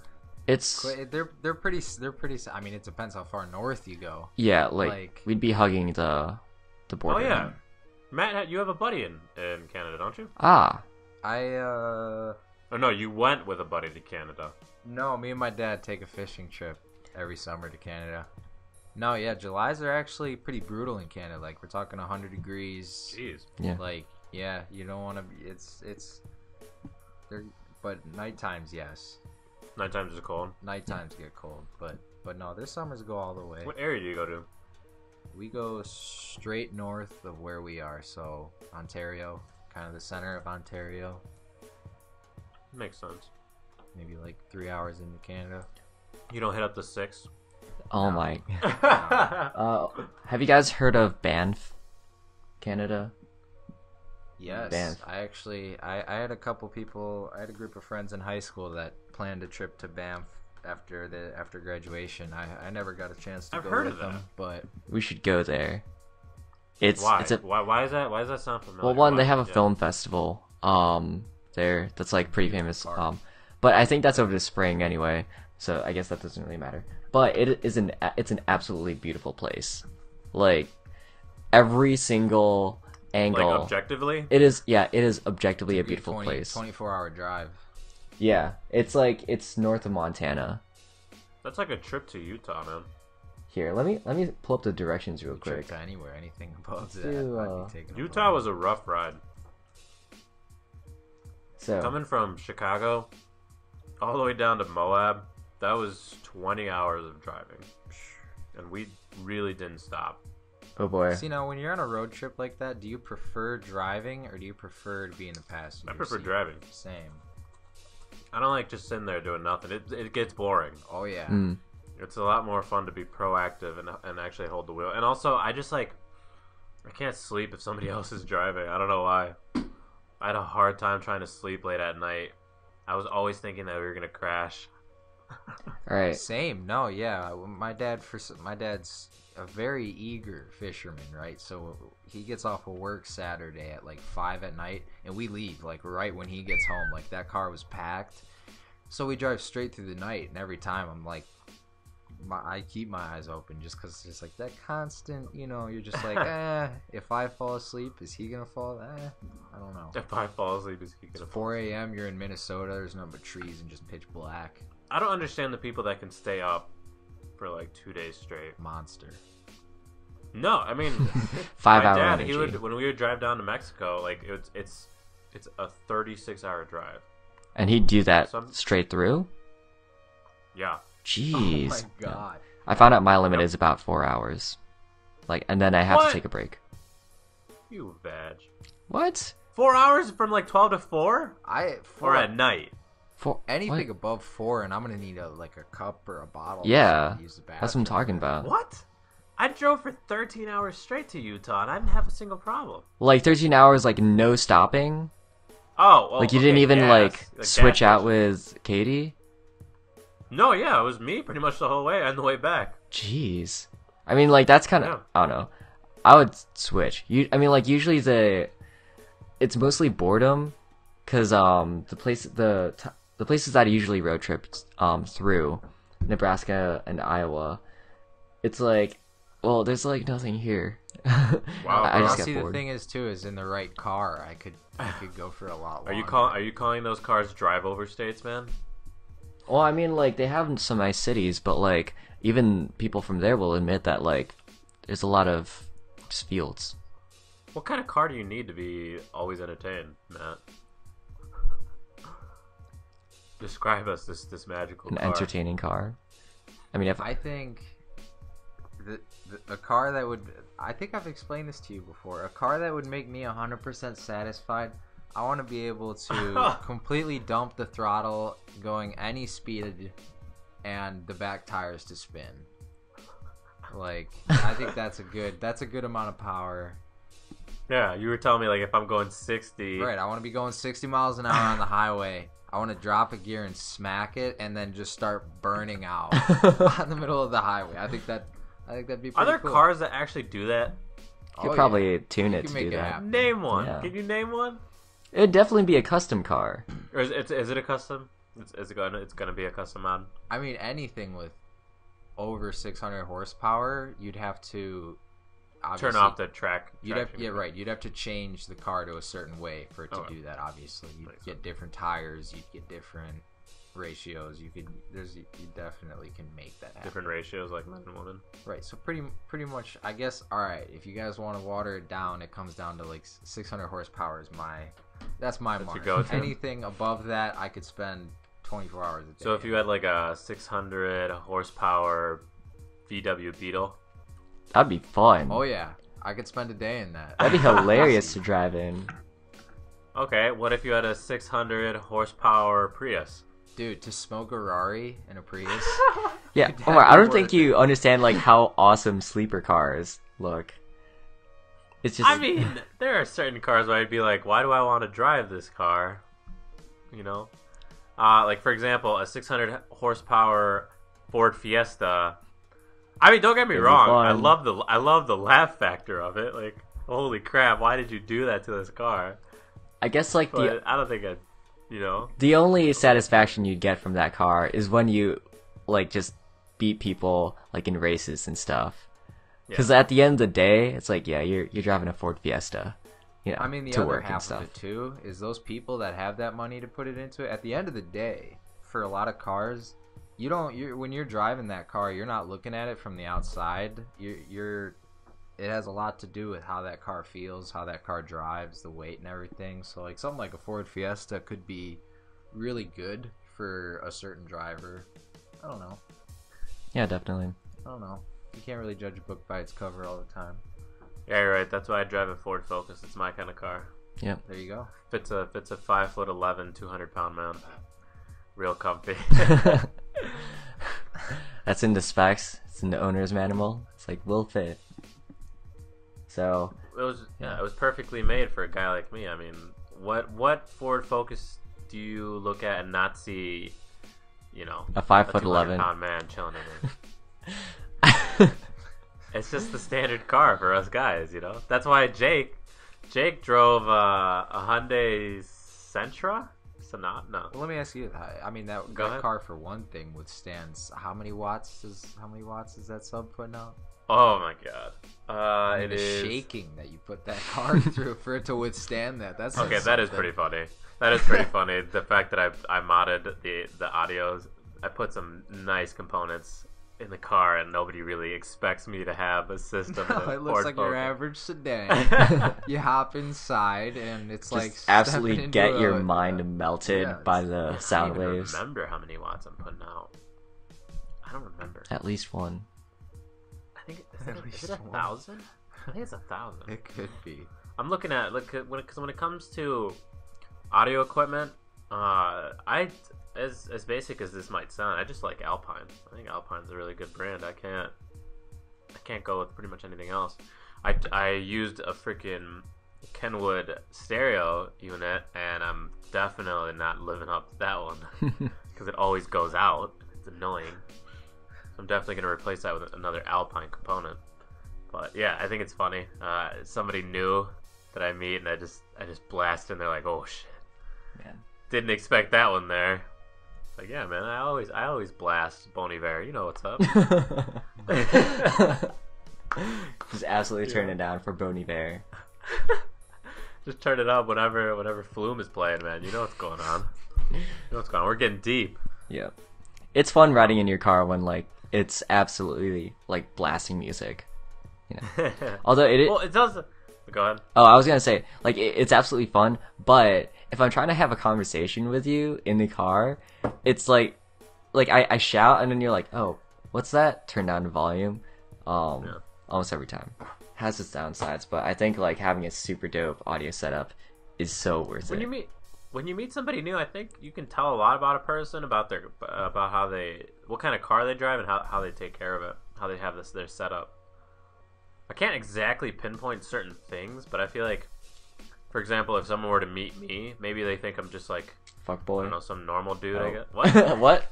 It's They're pretty. I mean, it depends how far north you go. yeah, like- we'd be hugging the Oh border. yeah, Matt, you have a buddy in Canada, don't you? Ah, Oh no, you went with a buddy to Canada. No, me and my dad take a fishing trip every summer to Canada. No, yeah, Julys are actually pretty brutal in Canada. Like we're talking 100 degrees. Jeez. yeah. Like yeah, you don't want to be. It's. They're but night times yes. Night times is cold. Night times get cold, but no, their summers go all the way. What area do you go to? We go straight north of where we are, so Ontario, kind of the center of Ontario. Makes sense. Maybe like 3 hours into Canada. You don't hit up the 6. Oh No. my. I Have you guys heard of Banff, Canada? Yes, Banff. I had a couple people. I had a group of friends in high school that planned a trip to Banff after graduation. I never got a chance to I've go heard with of them, that. but We should go there. It's Why? it's a Why is that? Why does that sound familiar? well, one, they Why? have a Yeah. film festival there that's like pretty famous. Park. But I think that's over the spring anyway, so I guess that doesn't really matter. But it's an absolutely beautiful place. Like every single angle. Like objectively. It is objectively a it'd be beautiful 20 place. 24-hour drive. Yeah, it's north of Montana. That's like a trip to Utah, man. Here, let me pull up the directions real Trip quick. to anywhere, anything above Let's that. do, I'd be taking a Utah boat. was a rough ride. So Coming from Chicago all the way down to Moab, that was 20 hours of driving. And we really didn't stop. oh boy. See, now when you're on a road trip like that, do you prefer driving or do you prefer to be in the passenger I prefer seat? driving. Same. I don't like just sitting there doing nothing. It gets boring. Oh yeah. Mm. It's a lot more fun to be proactive and actually hold the wheel. And also, I can't sleep if somebody else is driving. I don't know why. I had a hard time trying to sleep late at night. I was always thinking that we were gonna crash. All right. Same. No, yeah. My dad's a very eager fisherman, right? So he gets off of work Saturday at like 5 at night, and we leave like right when he gets home. Like that car was packed, so we drive straight through the night. And every time I'm like, I keep my eyes open just because it's just like that constant. You're just like, if I fall asleep, is he gonna fall? I don't know. If I fall asleep, is he gonna fall? 4 a.m. You're in Minnesota. There's nothing but trees and just pitch black. I don't understand the people that can stay up for like 2 days straight. Monster. No, I mean, 5 my hour dad, energy. when we would drive down to Mexico, like it's a 36-hour drive. And he'd do that Some- straight through? Yeah. Jeez. Oh my god. I found out my limit Yep. is about 4 hours. And then I have What? to take a break. You vag. What? 4 hours from like 12 to 4? Or at night? Anything What? above 4, and I'm gonna need a cup or a bottle. Yeah, to use the that's what I'm bathroom. talking about. What? I drove for 13 hours straight to Utah, and I didn't have a single problem. Like 13 hours, like no stopping? Oh, well, Like you didn't okay, even gas, like switch gas out station. with Katie? No, yeah, it was me pretty much the whole way and the way back. Jeez. I mean, like that's kind of Yeah. I don't know. I would switch. I mean, like usually it's mostly boredom, cause the places that I usually road trip through, Nebraska and Iowa, it's like, well, there's like nothing here. Wow, I bro. just See, get the bored. thing is too, is in the right car, I could go for a lot longer. Are you calling those cars drive over states, man? Well, I mean, like they have some nice cities, but like even people from there will admit that like there's a lot of just fields. What kind of car do you need to be always entertained, Matt? Describe us this magical An car. entertaining car. I mean, if I think a car that would. I think I've explained this to you before. A car that would make me 100% satisfied I want to be able to completely dump the throttle, going any speed, and the back tires to spin. Like, I think that's a good amount of power. Yeah, you were telling me like if I'm going 60. Right, I want to be going 60 miles an hour on the highway. I want to drop a gear and smack it, and then just start burning out on the middle of the highway. I think that'd be pretty Are there cool. cars that actually do that? You could probably tune it to make do it that. happen. Name one. Yeah. Can you name one? It'd definitely be a custom car. Or is it a custom? It's gonna be a custom mod. I mean, anything with over 600 horsepower, you'd have to Turn off the track. You'd have to change the car to a certain way for it to Okay. do that. Obviously, you'd Makes get sense. different tires. You'd get different ratios. You definitely can make that happen. Different ratios, like men and women. Right. So pretty much, I guess. All right. If you guys want to water it down, it comes down to like 600 horsepower is that's my That's mark. your go-to. Anything above that, I could spend 24 hours a day. So if you had like a 600 horsepower VW Beetle, That'd be fun. oh yeah, I could spend a day in that. That'd be hilarious to drive in. okay. What if you had a 600 horsepower Prius? Dude, to smoke a Rari in a Prius. Yeah, That'd Omar, I be don't worth think it. you understand like how awesome sleeper cars look. It's just I mean, there are certain cars where I'd be like, why do I want to drive this car? You know, like for example, a 600 horsepower Ford Fiesta. I mean, don't get me It'd be wrong. fun. I love the laugh factor of it. Like, holy crap, why did you do that to this car? I guess like But I don't think I'd, you know. the only satisfaction you'd get from that car is when you like just beat people like in races and stuff. Because at the end of the day, it's like, yeah, you're driving a Ford Fiesta, you know, I mean, the to other work and half stuff. of it too is those people that have that money to put it into it. At the end of the day, for a lot of cars, when you're driving that car, you're not looking at it from the outside. It has a lot to do with how that car feels, how that car drives, the weight and everything. So like something like a Ford Fiesta could be really good for a certain driver. I don't know. Yeah, definitely. I don't know. You can't really judge a book by its cover all the time. Yeah, you're right. That's why I drive a Ford Focus. It's my kind of car. Yep. There you go. Fits a 5'11", 200-pound man. Real comfy. That's in the specs. It's in the owner's manual. It's like will fit. So It was perfectly made for a guy like me. I mean, what Ford Focus do you look at and not see, you know, a 5'11" 200-pound man chilling in it? It's just the standard car for us guys, you know. That's why Jake drove a Hyundai Sentra. Sonata? No. Well, let me ask you. I mean, Go that ahead. car for one thing withstands how many watts is that sub putting out? Oh my god. I mean, It the is shaking that you put that car through for it to withstand that. That's okay. That is pretty funny. That is pretty funny. The fact that I modded the audios. I put some nice components in the car, and nobody really expects me to have a system. in a It looks Ford like your Focus. average sedan. You hop inside, and it's like just absolutely stepping get into your a- mind melted yeah, by it's- the I sound don't even waves. remember how many watts I'm putting out. I don't remember. At least one. I think At is least it 1,000? I think it's 1,000. It could be. I'm looking at because when it comes to audio equipment, as basic as this might sound, I just like Alpine. I think Alpine's a really good brand. I can't go with pretty much anything else. I used a freaking Kenwood stereo unit, and I'm definitely not living up to that one because it always goes out. It's annoying. So I'm definitely gonna replace that with another Alpine component. But yeah, I think it's funny. Somebody new that I meet, and I just blast, and they're like, "Oh shit, Man. didn't expect that one there." Like, yeah, man, I always blast Bon Iver. You know what's up? Just absolutely turn it down for Boney Bear. Just turn it up whenever Flume is playing, man. You know what's going on. You know what's going on. We're getting deep. Yep. It's fun riding in your car when like it's absolutely like blasting music. You know. Although well, it does. Go ahead. Oh, I was gonna say, like, it's absolutely fun, but if I'm trying to have a conversation with you in the car, it's like I shout, and then you're like, oh, what's that? Turn down the volume. Almost every time. Has its downsides, but I think, like, having a super dope audio setup is so worth When it. you meet somebody new, I think you can tell a lot about a person, about how they, what kind of car they drive, and how they take care of it, how they have their setup. I can't exactly pinpoint certain things, but I feel like, for example, if someone were to meet me, maybe they think I'm just like, Fuck I boy. don't know, some normal dude. Oh. I guess. What? What?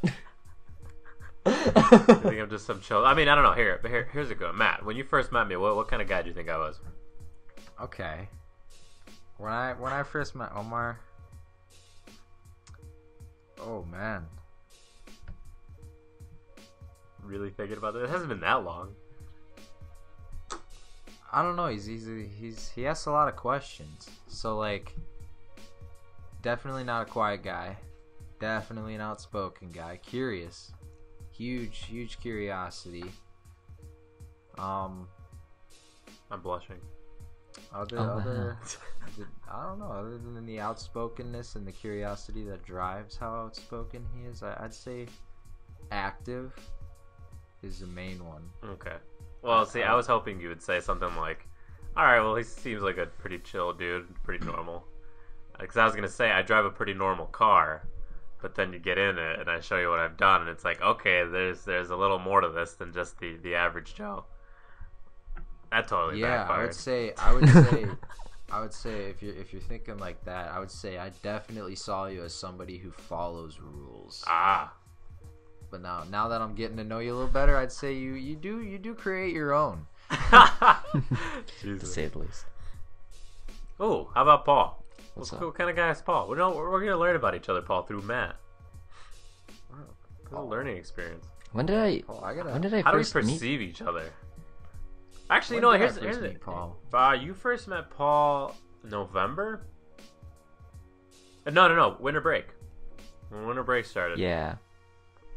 I think I'm just some chill. I mean, I don't know. Here's a good Matt. When you first met me, what kind of guy do you think I was? Okay. When I first met Omar, oh man, Really thinking about this? It hasn't been that long. I don't know. He asks a lot of questions. So like, definitely not a quiet guy. Definitely an outspoken guy. Curious, huge curiosity. I'm blushing. I don't know. Other than the outspokenness and the curiosity that drives how outspoken he is, I'd say active is the main one. Okay. Well, see, I was hoping you would say something like, all right, well, he seems like a pretty chill dude, pretty normal. Because I was going to say, I drive a pretty normal car, but then you get in it, and I show you what I've done, and it's like, okay, there's a little more to this than just the average Joe. That totally backfired. I would say if you're thinking like that, I would say I definitely saw you as somebody who follows rules. Ah. But now that I'm getting to know you a little better, I'd say you do create your own. To say the least. Oh, how about Paul? What's What up? kind of guy is Paul? We're going to learn about each other, Paul, through Matt. It's a learning experience. When did I How do we first meet? perceive each other? Actually, When no. did I Here's first it. meet Paul? You first met Paul November. No. Winter break. When winter break started. Yeah.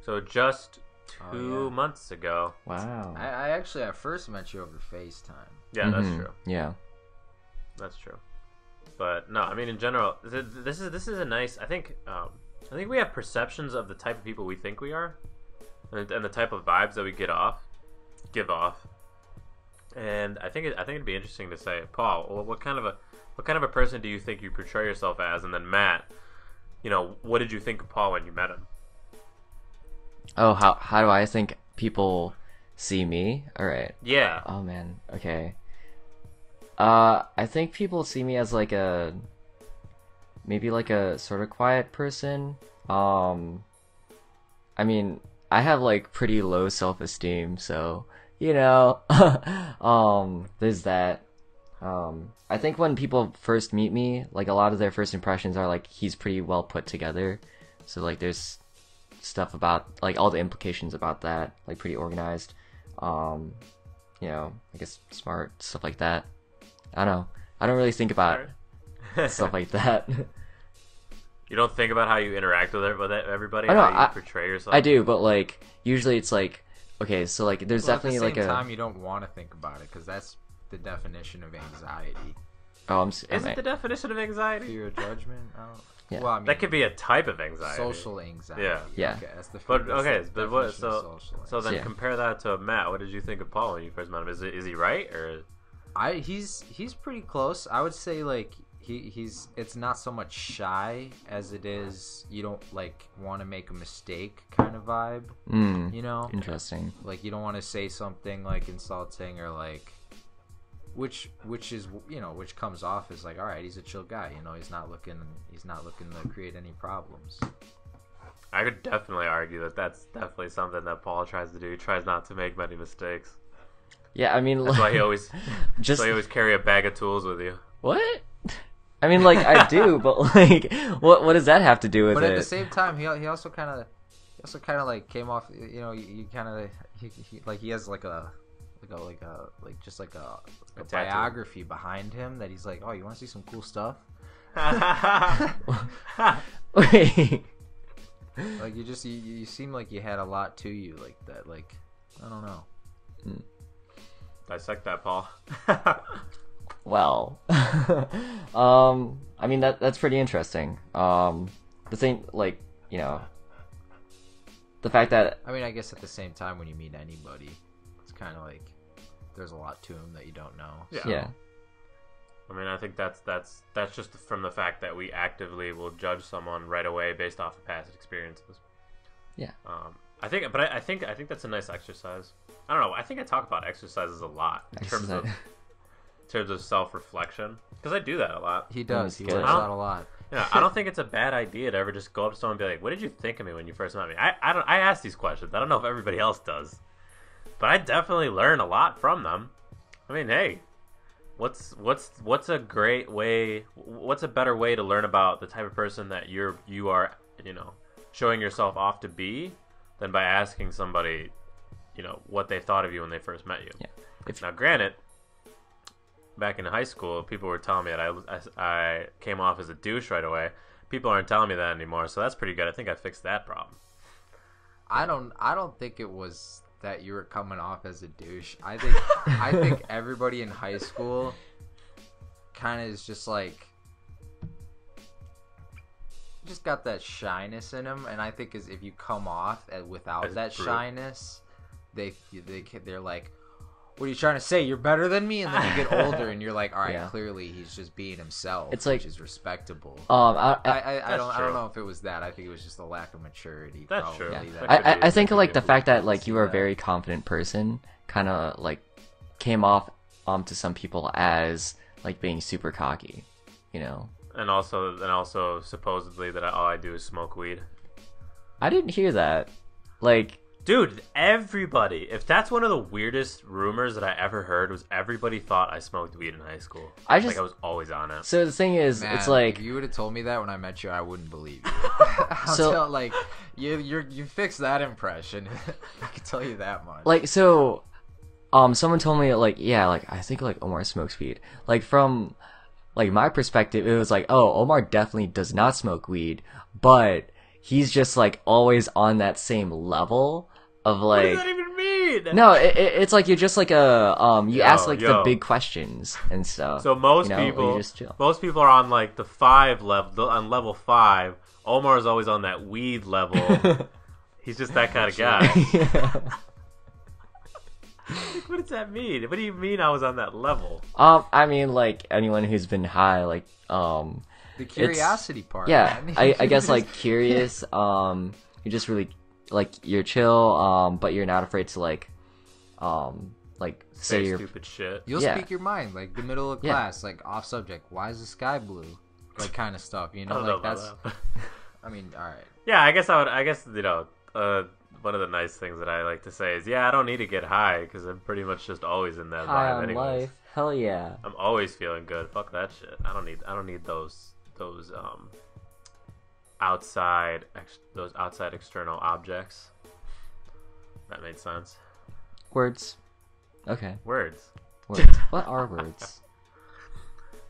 So just Oh, 2 yeah. months ago. Wow. I actually at first met you over FaceTime. Yeah, that's Mhm. true. Yeah. That's true. But no, I mean in general, this is a nice. I think we have perceptions of the type of people we think we are, and the type of vibes that we give off. And I think it'd be interesting to say, Paul, what kind of a person do you think you portray yourself as? And then Matt, what did you think of Paul when you met him? Oh, how do I think people see me? All right. Yeah. Oh man. Okay. I think people see me as like maybe like a sort of quiet person. I mean, I have like pretty low self-esteem, so there's that. I think when people first meet me, like a lot of their first impressions are like he's pretty well put together. So like there's stuff about like all the implications about that, like pretty organized. I guess smart, stuff like that. I don't know. I don't really think about stuff like that. You don't think about how you interact with everybody, I know, how you portray yourself. I do, but like usually it's like okay, so like there's definitely like at the same time you don't want to think about it because that's the definition of anxiety. oh Is it the definition of anxiety? Fear of judgment? I don't. Yeah. Well, I mean, That could be a type of anxiety. social anxiety. Yeah. Okay, that's the. But that's okay, the but what? definition of social So then Yeah. compare that to Matt. What did you think of Paul when you first met him? Is he right or? He's pretty close. I would say like he's it's not so much shy as it is you don't like want to make a mistake kind of vibe. Interesting. Like you don't want to say something like insulting or like which is which comes off as like all right, he's a chill guy. He's not looking to create any problems. I could definitely argue that that's definitely something that Paul tries to do. He tries not to make many mistakes. Yeah, I mean That's why he always just carry a bag of tools with you. what? I mean, like I do, but like, what does that have to do with But it? at the same time, he also kind of like came off. You kind of he has like a tattoo. biography behind him that he's like, oh, you want to see some cool stuff? Wait. Like you seem like you had a lot to you like that. Like I don't know. Dissect that, Paul. Well, I mean that's pretty interesting. The thing, like the fact that I mean, I guess at the same time, when you meet anybody, it's kind of like there's a lot to him that you don't know. Yeah. yeah, I mean, I think that's just from the fact that we actively will judge someone right away based off of past experiences. Yeah. I think that's a nice exercise. I don't know. I think I talk about exercises a lot in terms of self-reflection, because I do that a lot. He does. He good. works out a lot. Yeah, I don't think it's a bad idea to ever just go up to someone and be like, "What did you think of me when you first met me?" I ask these questions. I don't know if everybody else does, but I definitely learn a lot from them. I mean, hey, what's a great way? What's a better way to learn about the type of person that you are, showing yourself off to be, than by asking somebody, what they thought of you when they first met you. Yeah. Now, granted, back in high school, people were telling me that I came off as a douche right away. People aren't telling me that anymore, so that's pretty good. I think I fixed that problem. I don't think it was that you were coming off as a douche. I think everybody in high school kind of is just like, just got that shyness in them, and I think is if you come off without As that brute. shyness, they're like, what are you trying to say? You're better than me? And then you get older and you're like, all right, Yeah. clearly he's just being himself, It's like- which is respectable. I I don't true. know if it was that. I think it was just a lack of maturity. That's probably, true. that- Yeah. I think That could like be the a fact that reason like to you see were a that. very confident person kind of like came off to some people as like being super cocky, And also supposedly that all I do is smoke weed. I didn't hear that. Like, Dude, everybody, if that's one of the weirdest rumors that I ever heard, was everybody thought I smoked weed in high school. I just- like I was always on it. so the thing is, Man, it's like, if you would have told me that when I met you, I wouldn't believe you. So- like you fixed that impression. I can tell you that much. like, so, someone told me like, yeah, like I think like Omar smokes weed. Like from, like my perspective, it was like, oh, Omar definitely does not smoke weed, but he's just like always on that same level of What like. does that even mean? No, it's like you're just like a you ask like the yo. big questions and stuff. So most you people, just chill. most people are on like the 5 level, on level 5. Omar is always on that weed level. He's just that kind of guy. Like, what does that mean? What do you mean I was on that level? I mean, like anyone who's been high, like the curiosity part. yeah, man. I guess like curious. You're just really like you're chill, but you're not afraid to like say Say your stupid shit. You'll yeah. speak your mind, like the middle of Yeah. class, like off subject. Why is the sky blue? Like kind of stuff, I don't know like about that's. that. I mean, all right. Yeah, I guess one of the nice things that I like to say is, yeah, I don't need to get high because I'm pretty much just always in that high vibe on anyways. life. Hell yeah. I'm always feeling good. Fuck that shit. I don't need those outside external objects. That made sense. Words. Okay. Words. Words. What are words?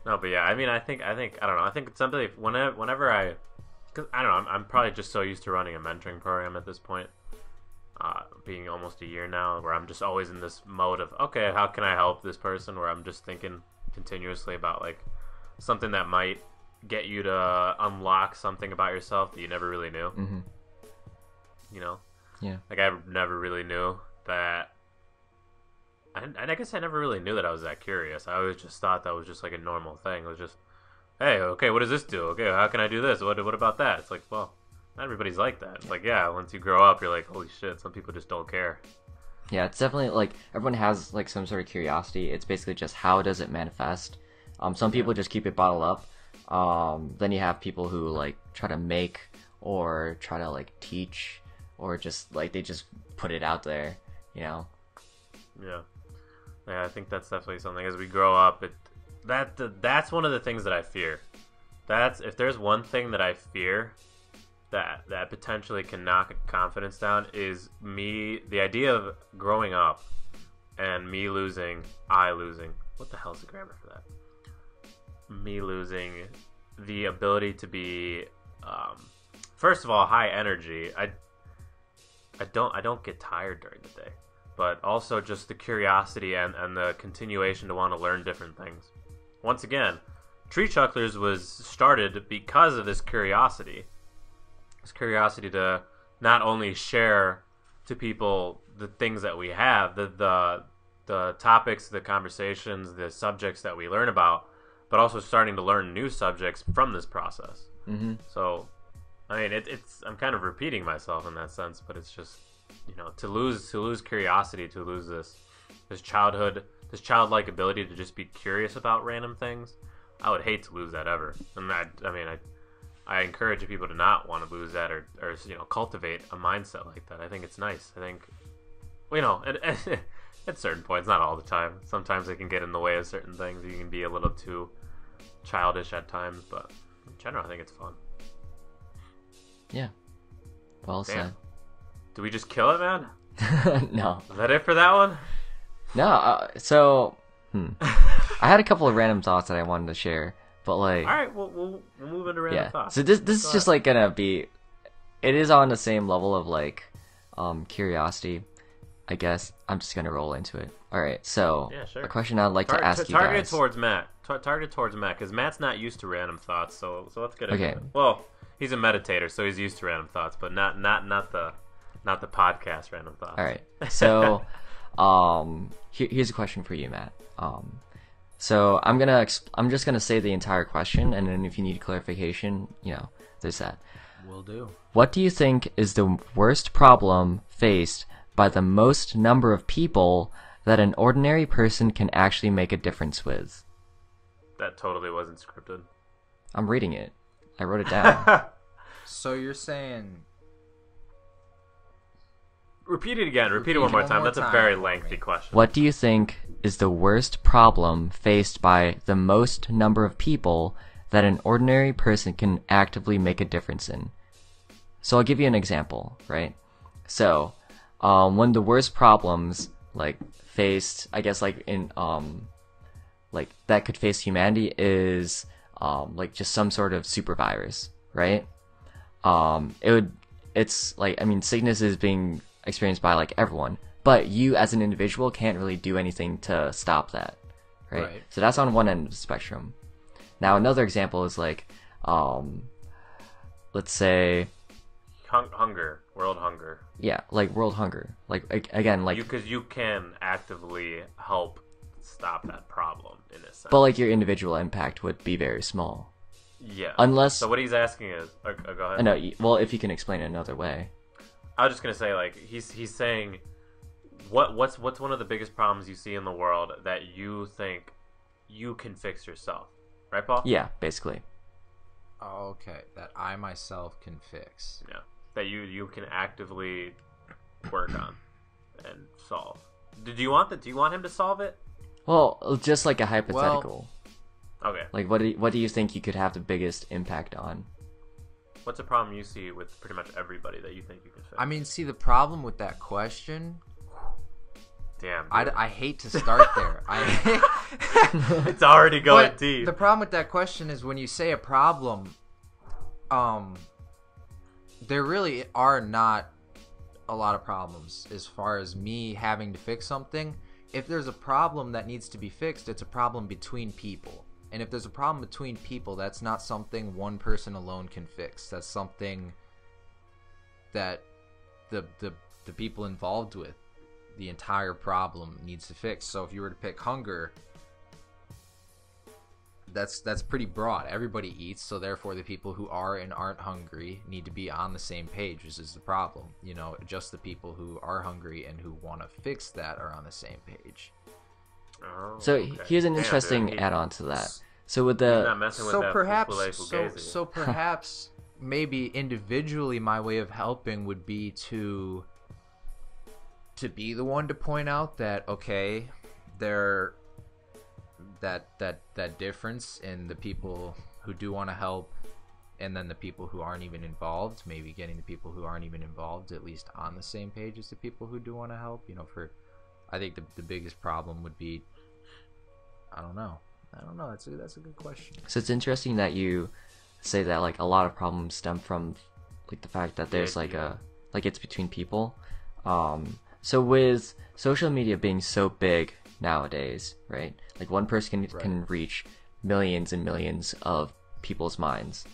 No, but yeah, I mean, I think I don't know. I think it's something whenever cause I don't know. I'm probably just so used to running a mentoring program at this point, being almost a year now, where I'm just always in this mode of, okay, how can I help this person? Where I'm just thinking continuously about like something that might get you to unlock something about yourself that you never really knew. Mm-hmm. Yeah. Like I never really knew that. I guess I never really knew that I was that curious. I always just thought that was just like a normal thing. It was just, hey, okay, what does this do? Okay, how can I do this? What about that? It's like, well, not everybody's like that. It's like, yeah, once you grow up, you're like, holy shit, some people just don't care. Yeah, it's definitely like everyone has like some sort of curiosity. It's basically just how does it manifest. Some people just keep it bottled up. Then you have people who like try to make or try to like teach or just like they just put it out there, Yeah, I think that's definitely something. As we grow up, that's one of the things that I fear. That's if there's one thing that I fear that potentially can knock confidence down is the idea of growing up and me losing. What the hell's the grammar for that? Me losing the ability to be, first of all, high energy. I don't get tired during the day, but also just the curiosity and the continuation to want to learn different things. Once again, Tree Chucklers was started because of this curiosity. This curiosity to not only share to people the things that we have, the topics, the conversations, the subjects that we learn about, but also starting to learn new subjects from this process. Mm-hmm. So, I mean, I'm kind of repeating myself in that sense, but it's just, to lose curiosity, to lose this childlike ability to just be curious about random things. I would hate to lose that ever. And I encourage people to not want to lose that or cultivate a mindset like that. I think it's nice. I think, at certain points, not all the time. Sometimes it can get in the way of certain things. You can be a little too childish at times, but in general, I think it's fun. Yeah. Well Damn. said. Do we just kill it, man? No. Is that it for that one? No. I had a couple of random thoughts that I wanted to share, but like. All right, we'll move into random thoughts. So this is just like gonna be. It is on the same level of like, curiosity. I guess I'm just gonna roll into it. All right. So yeah, sure. A question I'd like to ask you guys. Targeted towards Matt. Targeted towards Matt, because Matt's not used to random thoughts. So let's get into it. Well, he's a meditator, so he's used to random thoughts, but not the podcast random thoughts. All right. So, here's a question for you, Matt. So I'm just gonna say the entire question, and then if you need clarification, there's that. Will do. What do you think is the worst problem faced by the most number of people that an ordinary person can actually make a difference with? That totally wasn't scripted. I'm reading it. I wrote it down. So you're saying... Repeat it again. Repeat it one more time. That's a very lengthy question. What do you think is the worst problem faced by the most number of people that an ordinary person can actively make a difference in? So I'll give you an example, right? So, one of the worst problems, like, faced, I guess, like, in, like, that could face humanity is, like, just some sort of super virus, right? It's, like, I mean, sickness is being experienced by, like, everyone, but you as an individual can't really do anything to stop that, right? So that's on one end of the spectrum. Now, another example is, like, let's say... World hunger. Yeah, like world hunger. Like, again, like... Because you can actively help stop that problem, in a sense. But, like, your individual impact would be very small. Yeah. Unless... So what he's asking is... go ahead. No, well, if you can explain it another way. I was just going to say, like, he's saying... What's one of the biggest problems you see in the world that you think you can fix yourself? Right, Paul? Yeah, basically. Oh, okay. That I myself can fix. Yeah. That you can actively work on and solve. Do you want him to solve it? Well, just like a hypothetical. Okay. Like, what do you think you could have the biggest impact on? What's a problem you see with pretty much everybody that you think you can fix? I mean, see, the problem with that question... Damn. I hate to start there. It's already going deep. The problem with that question is when you say a problem, there really are not a lot of problems as far as me having to fix something. If there's a problem that needs to be fixed, it's a problem between people. And if there's a problem between people, that's not something one person alone can fix. That's something that the people involved with the entire problem needs to fix. So if you were to pick hunger, that's pretty broad. Everybody eats, so therefore the people who are and aren't hungry need to be on the same page. This is the problem. Just the people who are hungry and who want to fix that are on the same page. Oh, So okay. here's an interesting add-on to that. So with He's the not messing with that so perhaps maybe individually my way of helping would be to be the one to point out that okay, there that difference in the people who do want to help and then the people who aren't even involved, maybe getting the people who aren't even involved at least on the same page as the people who do want to help. I think the biggest problem would be, I don't know. That's a good question. So it's interesting that you say that like a lot of problems stem from like the fact that there's like it's between people. So with social media being so big nowadays, right? Like one person can reach millions and millions of people's minds.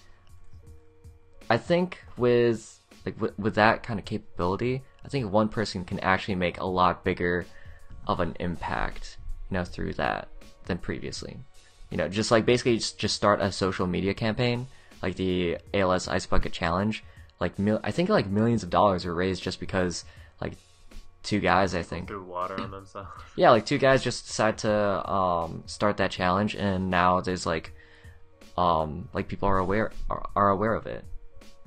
I think with that kind of capability, I think one person can actually make a lot bigger of an impact, through that than previously. you know, just like basically just start a social media campaign, like the ALS Ice Bucket Challenge. Like I think like millions of dollars were raised just because like two guys, I think, threw water on themselves. yeah, like two guys just decide to start that challenge, and now there's like people are aware of it,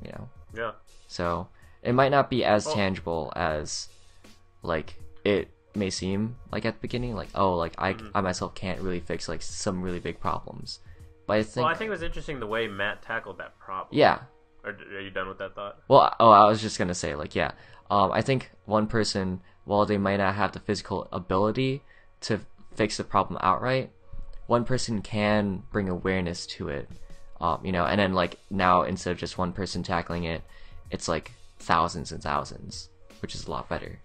you know. Yeah. So it might not be as Well, tangible as like it may seem like at the beginning, like, oh, like I myself can't really fix like some really big problems, but I think it was interesting the way Matt tackled that problem. yeah. Are you done with that thought? Well, I was just gonna say, like, yeah. I think one person, while they might not have the physical ability to fix the problem outright, one person can bring awareness to it. You know, and then like now instead of just one person tackling it, it's like thousands and thousands, which is a lot better.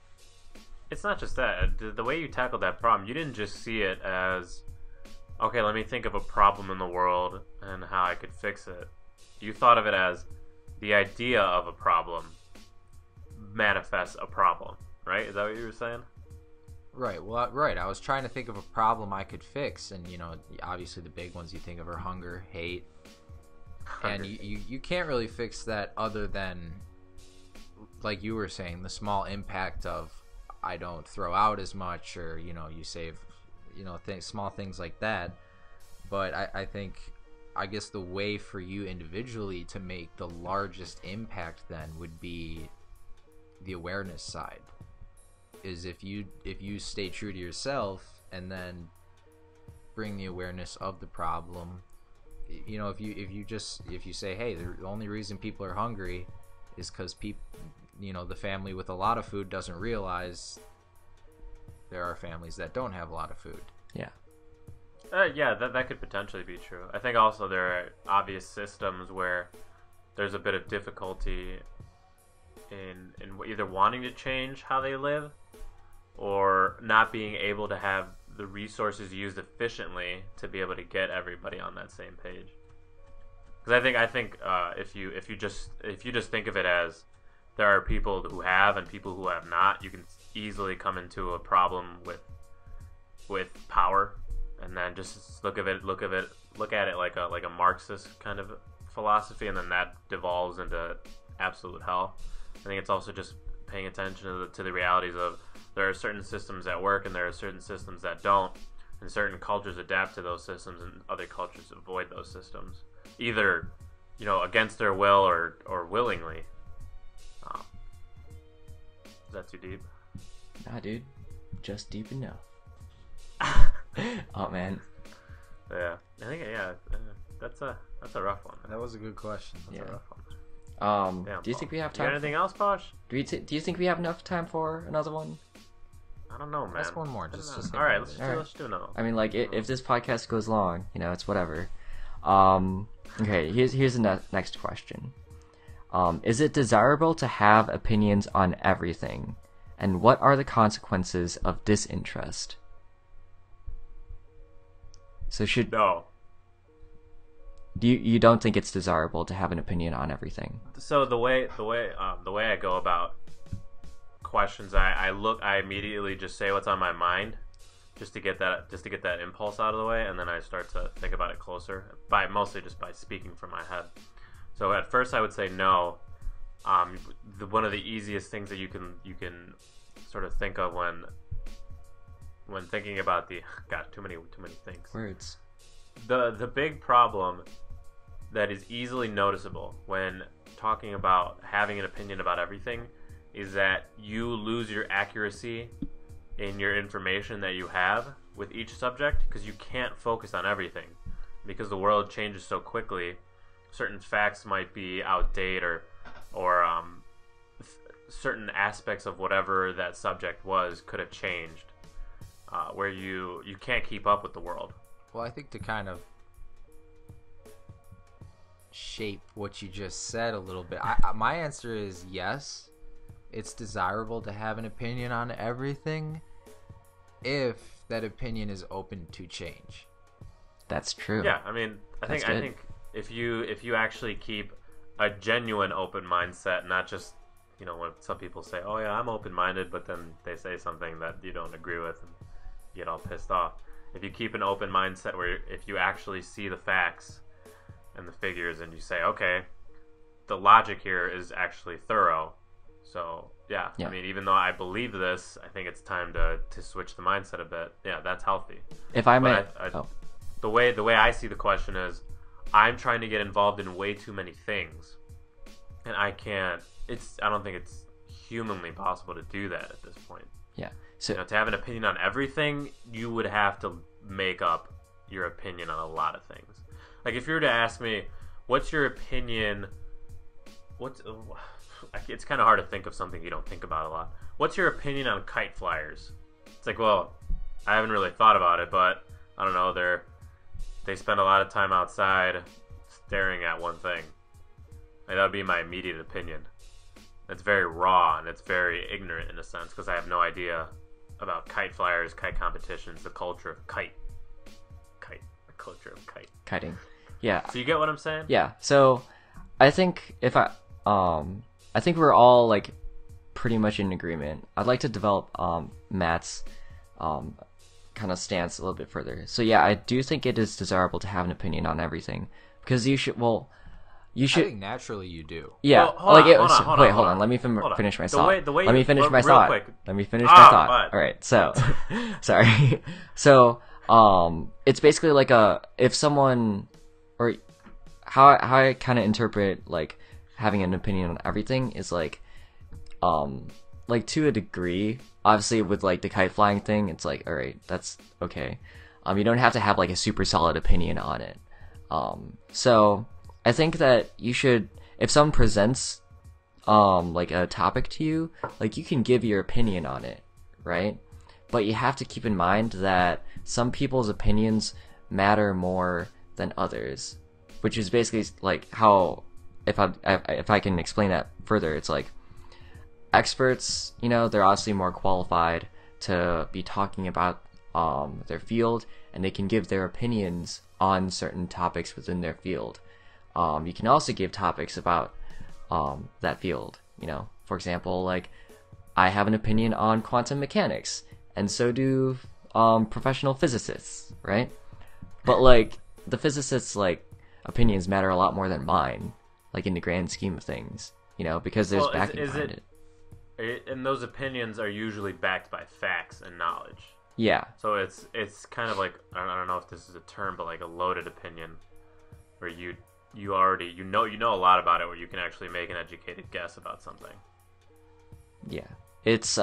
It's not just that. The way you tackled that problem, you didn't just see it as, okay, let me think of a problem in the world and how I could fix it. You thought of it as the idea of a problem manifests a problem, right? Is that what you were saying? Right. Well, right. I was trying to think of a problem I could fix, and you know, obviously the big ones you think of are hunger, hate, and you can't really fix that other than, like you were saying, the small impact of I don't throw out as much, or you know, you save, you know, small things like that. But I think, I guess the way for you individually to make the largest impact then would be the awareness side. Is if you stay true to yourself and then bring the awareness of the problem. You know, if you say, hey, the only reason people are hungry is because people, you know, the family with a lot of food doesn't realize there are families that don't have a lot of food. Yeah. Yeah, that could potentially be true. I think also there are obvious systems where there's a bit of difficulty in either wanting to change how they live or not being able to have the resources used efficiently to be able to get everybody on that same page. Because I think if you just think of it as there are people who have and people who have not, you can easily come into a problem with power. And then just look at it like a Marxist kind of philosophy, and then that devolves into absolute hell. I think it's also just paying attention to the realities of there are certain systems that work and there are certain systems that don't, and certain cultures adapt to those systems and other cultures avoid those systems, either, you know, against their will or willingly. Is that too deep? Nah, dude, just deep enough. Oh man. Yeah, I think that's a rough one. That was a good question. That's a rough one. Damn, Do you Paul. think we have You time? got anything else, Posh? Do you think we have enough time for another one? I don't know, man. That's one more. Just all right. Let's do another one. I mean, like, if this podcast goes long, you know, it's whatever. Okay, here's the next question. Is it desirable to have opinions on everything? And what are the consequences of disinterest? So No. you don't think it's desirable to have an opinion on everything? So the way I go about questions, I immediately just say what's on my mind, just to get that impulse out of the way, and then I start to think about it closer mostly just by speaking from my head. So at first I would say no. One of the easiest things that you can sort of think of when thinking about too many things. Words. The big problem that is easily noticeable when talking about having an opinion about everything is that you lose your accuracy in your information that you have with each subject, because you can't focus on everything because the world changes so quickly. Certain facts might be outdated or certain aspects of whatever that subject was could have changed, where you can't keep up with the world. Well, I think to kind of shape what you just said a little bit, my answer is yes. It's desirable to have an opinion on everything if that opinion is open to change. That's true. Yeah, I mean, I think if you actually keep a genuine open mindset, not just, you know, when some people say, "Oh yeah, I'm open-minded," but then they say something that you don't agree with and you get all pissed off. if you keep an open mindset where if you actually see the facts and the figures and you say, okay, the logic here is actually thorough. So yeah. I mean, even though I believe this, I think it's time to switch the mindset a bit. Yeah, that's healthy. If I may, the way I see the question is, I'm trying to get involved in way too many things, and I can't. I don't think it's humanly possible to do that at this point. Yeah. So to have an opinion on everything, you would have to make up your opinion on a lot of things. Like if you were to ask me, what's your opinion? It's kind of hard to think of something you don't think about a lot. What's your opinion on kite flyers? It's like, well, I haven't really thought about it, but I don't know. They spend a lot of time outside staring at one thing. Like, that would be my immediate opinion. It's very raw and it's very ignorant in a sense because I have no idea about kite flyers, kite competitions, the culture of the culture of kiting. Yeah. So you get what I'm saying? Yeah. So I think I think we're all like pretty much in agreement. I'd like to develop Matt's kind of stance a little bit further. So yeah, I do think it is desirable to have an opinion on everything because you should. I think naturally you do. Yeah. Well, hold on. Let me finish my thought. The way Let me finish my real thought. Quick. Let me finish my thought. Right. All right. So, sorry. So, it's basically like if someone, or how I kind of interpret like having an opinion on everything is like to a degree. Obviously, with like the kite flying thing, it's like, all right, that's okay. You don't have to have like a super solid opinion on it. So I think that you should, if someone presents like a topic to you, like you can give your opinion on it, right? But you have to keep in mind that some people's opinions matter more than others, which is basically like how, if I can explain that further, it's like experts, they're obviously more qualified to be talking about their field, and they can give their opinions on certain topics within their field. You can also give topics about that field. For example, like I have an opinion on quantum mechanics, and so do professional physicists, right? But like the physicists' like opinions matter a lot more than mine, like in the grand scheme of things, because there's backing behind it. And those opinions are usually backed by facts and knowledge. Yeah. So it's kind of like, I don't know if this is a term, but like a loaded opinion, where you already know a lot about it, where you can actually make an educated guess about something. Yeah. It's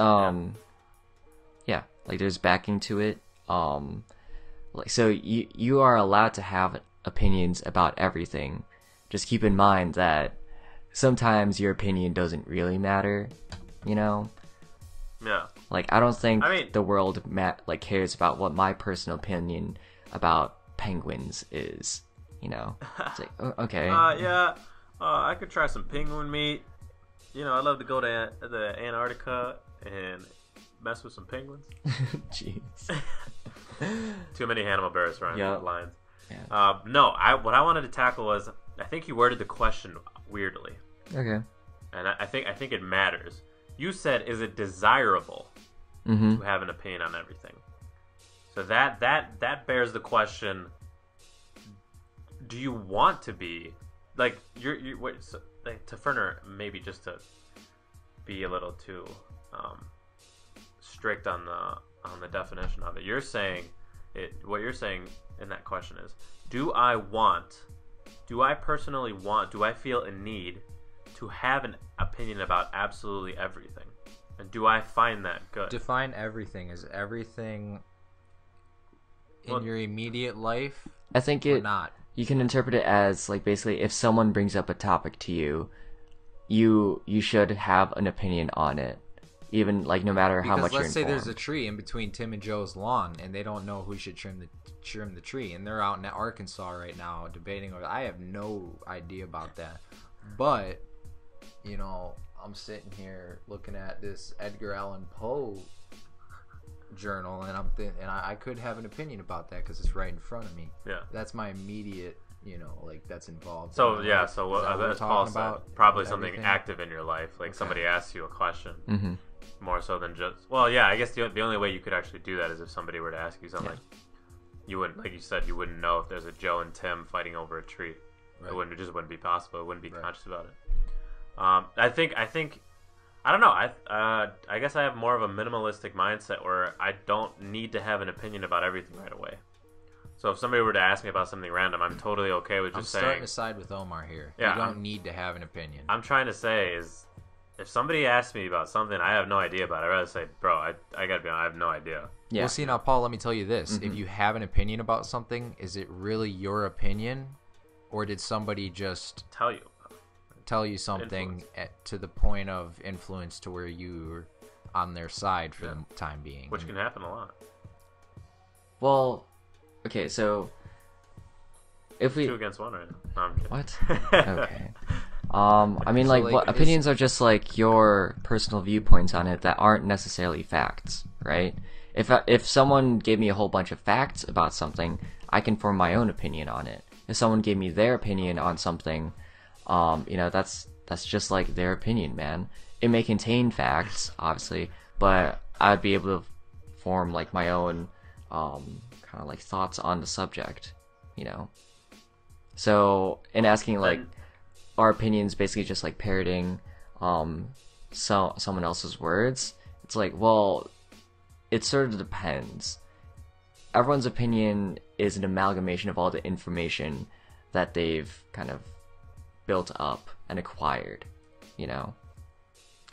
like there's backing to it. Like so you are allowed to have opinions about everything. Just keep in mind that sometimes your opinion doesn't really matter, Yeah. Like I don't think the world cares about what my personal opinion about penguins is, It's like, okay. I could try some penguin meat. I'd love to go to the Antarctica and mess with some penguins. Jeez. Too many Hanna-Barberas running the lines. Yeah. What I wanted to tackle was, I think you worded the question weirdly. Okay. And I think it matters. You said, is it desirable to have an opinion on everything? So that bears the question, do you want to be like to Ferner, maybe just to be a little too strict on the definition of it. What you're saying in that question is, do I personally want, do I feel a need to have an opinion about absolutely everything? And do I find that good? Define everything. Is everything in your immediate life? I think or not. You can interpret it as like basically if someone brings up a topic to you, you should have an opinion on it, even like no matter how much you're informed. Let's say there's a tree in between Tim and Joe's lawn, and they don't know who should trim the tree, and they're out in Arkansas right now debating over. I have no idea about that, but I'm sitting here looking at this Edgar Allan Poe journal, and I'm thinking, and I could have an opinion about that because it's right in front of me. Yeah, that's my immediate, that's involved. So so what Paul said, probably something everything? Active in your life, like somebody asks you a question, Mm-hmm. more so than just. Well, yeah, I guess the only way you could actually do that is if somebody were to ask you something. Yeah. you wouldn't, like you said, you wouldn't know if there's a Joe and Tim fighting over a tree. Right. It just wouldn't be possible. It wouldn't be Right. conscious about it. I think I don't know. I guess I have more of a minimalistic mindset where I don't need to have an opinion about everything right away. So if somebody were to ask me about something random, I'm totally okay with just I'm starting saying. to side with Omar here. Yeah, you don't need to have an opinion. I'm trying to say is, if somebody asks me about something I have no idea about, I'd rather say, bro, I gotta be honest, I have no idea. Yeah. Well, see now, Paul. Let me tell you this: if you have an opinion about something, is it really your opinion, or did somebody just Tell you. tell you something to the point of influence to where you're on their side for the time being? Which can happen a lot. Well, okay, so if we 2 against 1 right now. No, I'm kidding. what? Okay. I mean, So, like, like, what it's- opinions are just like your personal viewpoints on it that aren't necessarily facts, right? If someone gave me a whole bunch of facts about something, I can form my own opinion on it. If someone gave me their opinion on something, that's just like their opinion, man. It may contain facts, obviously, but I'd be able to form like my own kind of like thoughts on the subject, you know. So in asking like our opinions, basically just like parroting someone else's words, it's like, well, it sort of depends. Everyone's opinion is an amalgamation of all the information that they've kind of built up and acquired, you know.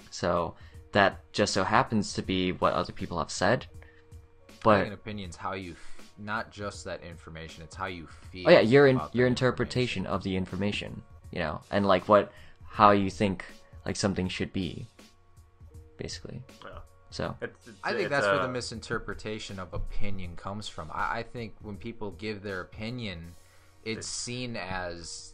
So that just so happens to be what other people have said. I think an But opinion's how you, not just that information. It's how you feel. oh yeah, your about that interpretation of the information, you know, and like how you think like something should be, basically. Yeah. So I think it's that's where the misinterpretation of opinion comes from. I think when people give their opinion, it's seen as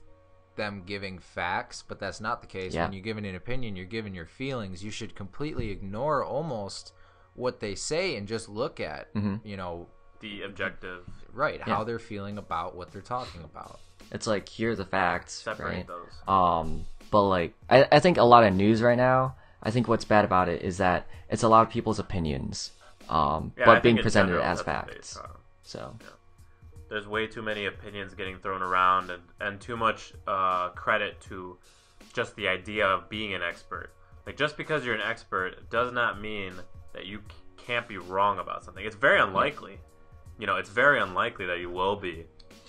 them giving facts, but that's not the case. Yeah. When you're giving an opinion, you're giving your feelings. You should completely ignore almost what they say and just look at, you know, the objective. right, how they're feeling about what they're talking about. it's like, here are the facts, Separate right? those. But like I think a lot of news right now, I think what's bad about it is that it's a lot of people's opinions, Yeah, I but think being in presented general, as that's the base facts. problem. So There's way too many opinions getting thrown around, and too much credit to just the idea of being an expert. Like, just because you're an expert does not mean that you can't be wrong about something. It's very unlikely. You know, it's very unlikely that you will be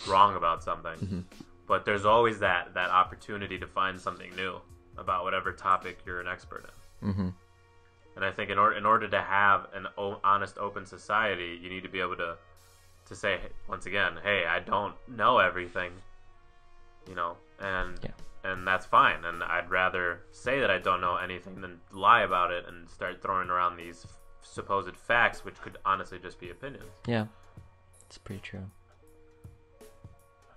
wrong about something. But there's always that opportunity to find something new about whatever topic you're an expert in. And I think in order to have an honest, open society, you need to be able to say, once again, hey, I don't know everything, you know, and that's fine. And I'd rather say that I don't know anything than lie about it and start throwing around these supposed facts, which could honestly just be opinions. yeah, it's pretty true.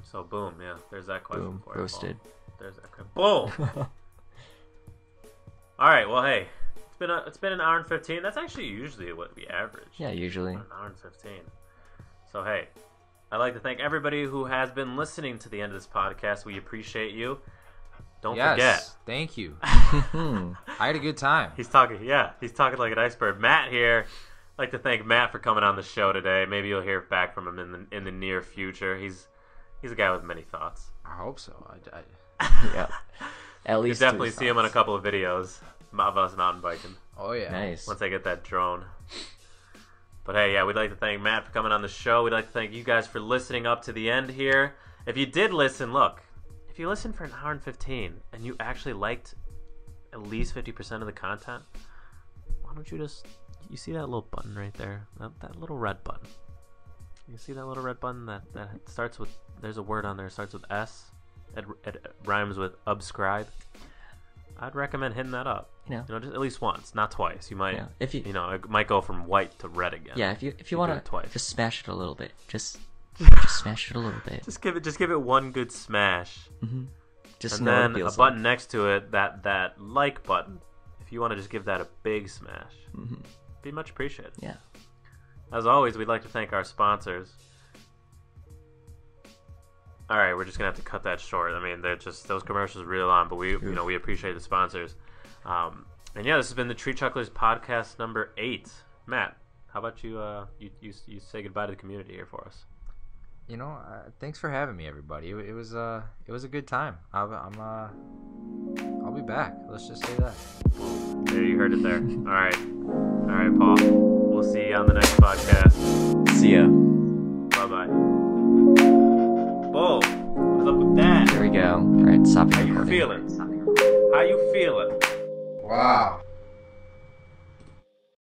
So boom, yeah, there's that question Boom, for you, roasted. Paul. There's that question. Boom. All right, well, hey, it's been an hour and 15. That's actually usually what we average. Yeah, usually. An hour and 15. So hey, I'd like to thank everybody who has been listening to the end of this podcast. We appreciate you. Don't forget. Thank you. I had a good time. He's talking like an iceberg. Matt here. I'd like to thank Matt for coming on the show today. Maybe you'll hear back from him in the near future. He's a guy with many thoughts. I hope so. Yeah. At You least definitely 3 see him on a thoughts. couple of videos of us mountain biking Oh yeah. Nice. once I get that drone. But hey, yeah, we'd like to thank Matt for coming on the show. We'd like to thank you guys for listening up to the end here. If you did listen, look, if you listened for an hour and 15 and you actually liked at least 50% of the content, why don't you you see that little button right there? That little red button. You see that little red button that starts with, there's a word on there, it starts with S. It rhymes with subscribe. I'd recommend hitting that up. You know, just at least once, not twice. You might, Yeah, if you- it might go from white to red again. yeah, if you do want it to twice. just smash it a little bit, just smash it a little bit. Just give it one good smash, Just and know what it then a feels button next to it, that like button. If you want to just give that a big smash, be much appreciated. Yeah. As always, we'd like to thank our sponsors. All right, we're just gonna have to cut that short. I mean, they're just, those commercials are real long, but we appreciate the sponsors. And yeah, this has been the Tree Chucklers podcast number 8. Matt, how about you say goodbye to the community here for us? thanks for having me, everybody. It was a good time. I'll be back. Let's just say that. There, you heard it there. All right, Paul. We'll see you on the next podcast. See ya. Bye bye. Whoa, what's up with that? There we go. All right, stop How recording. you feeling? How you feeling? Wow.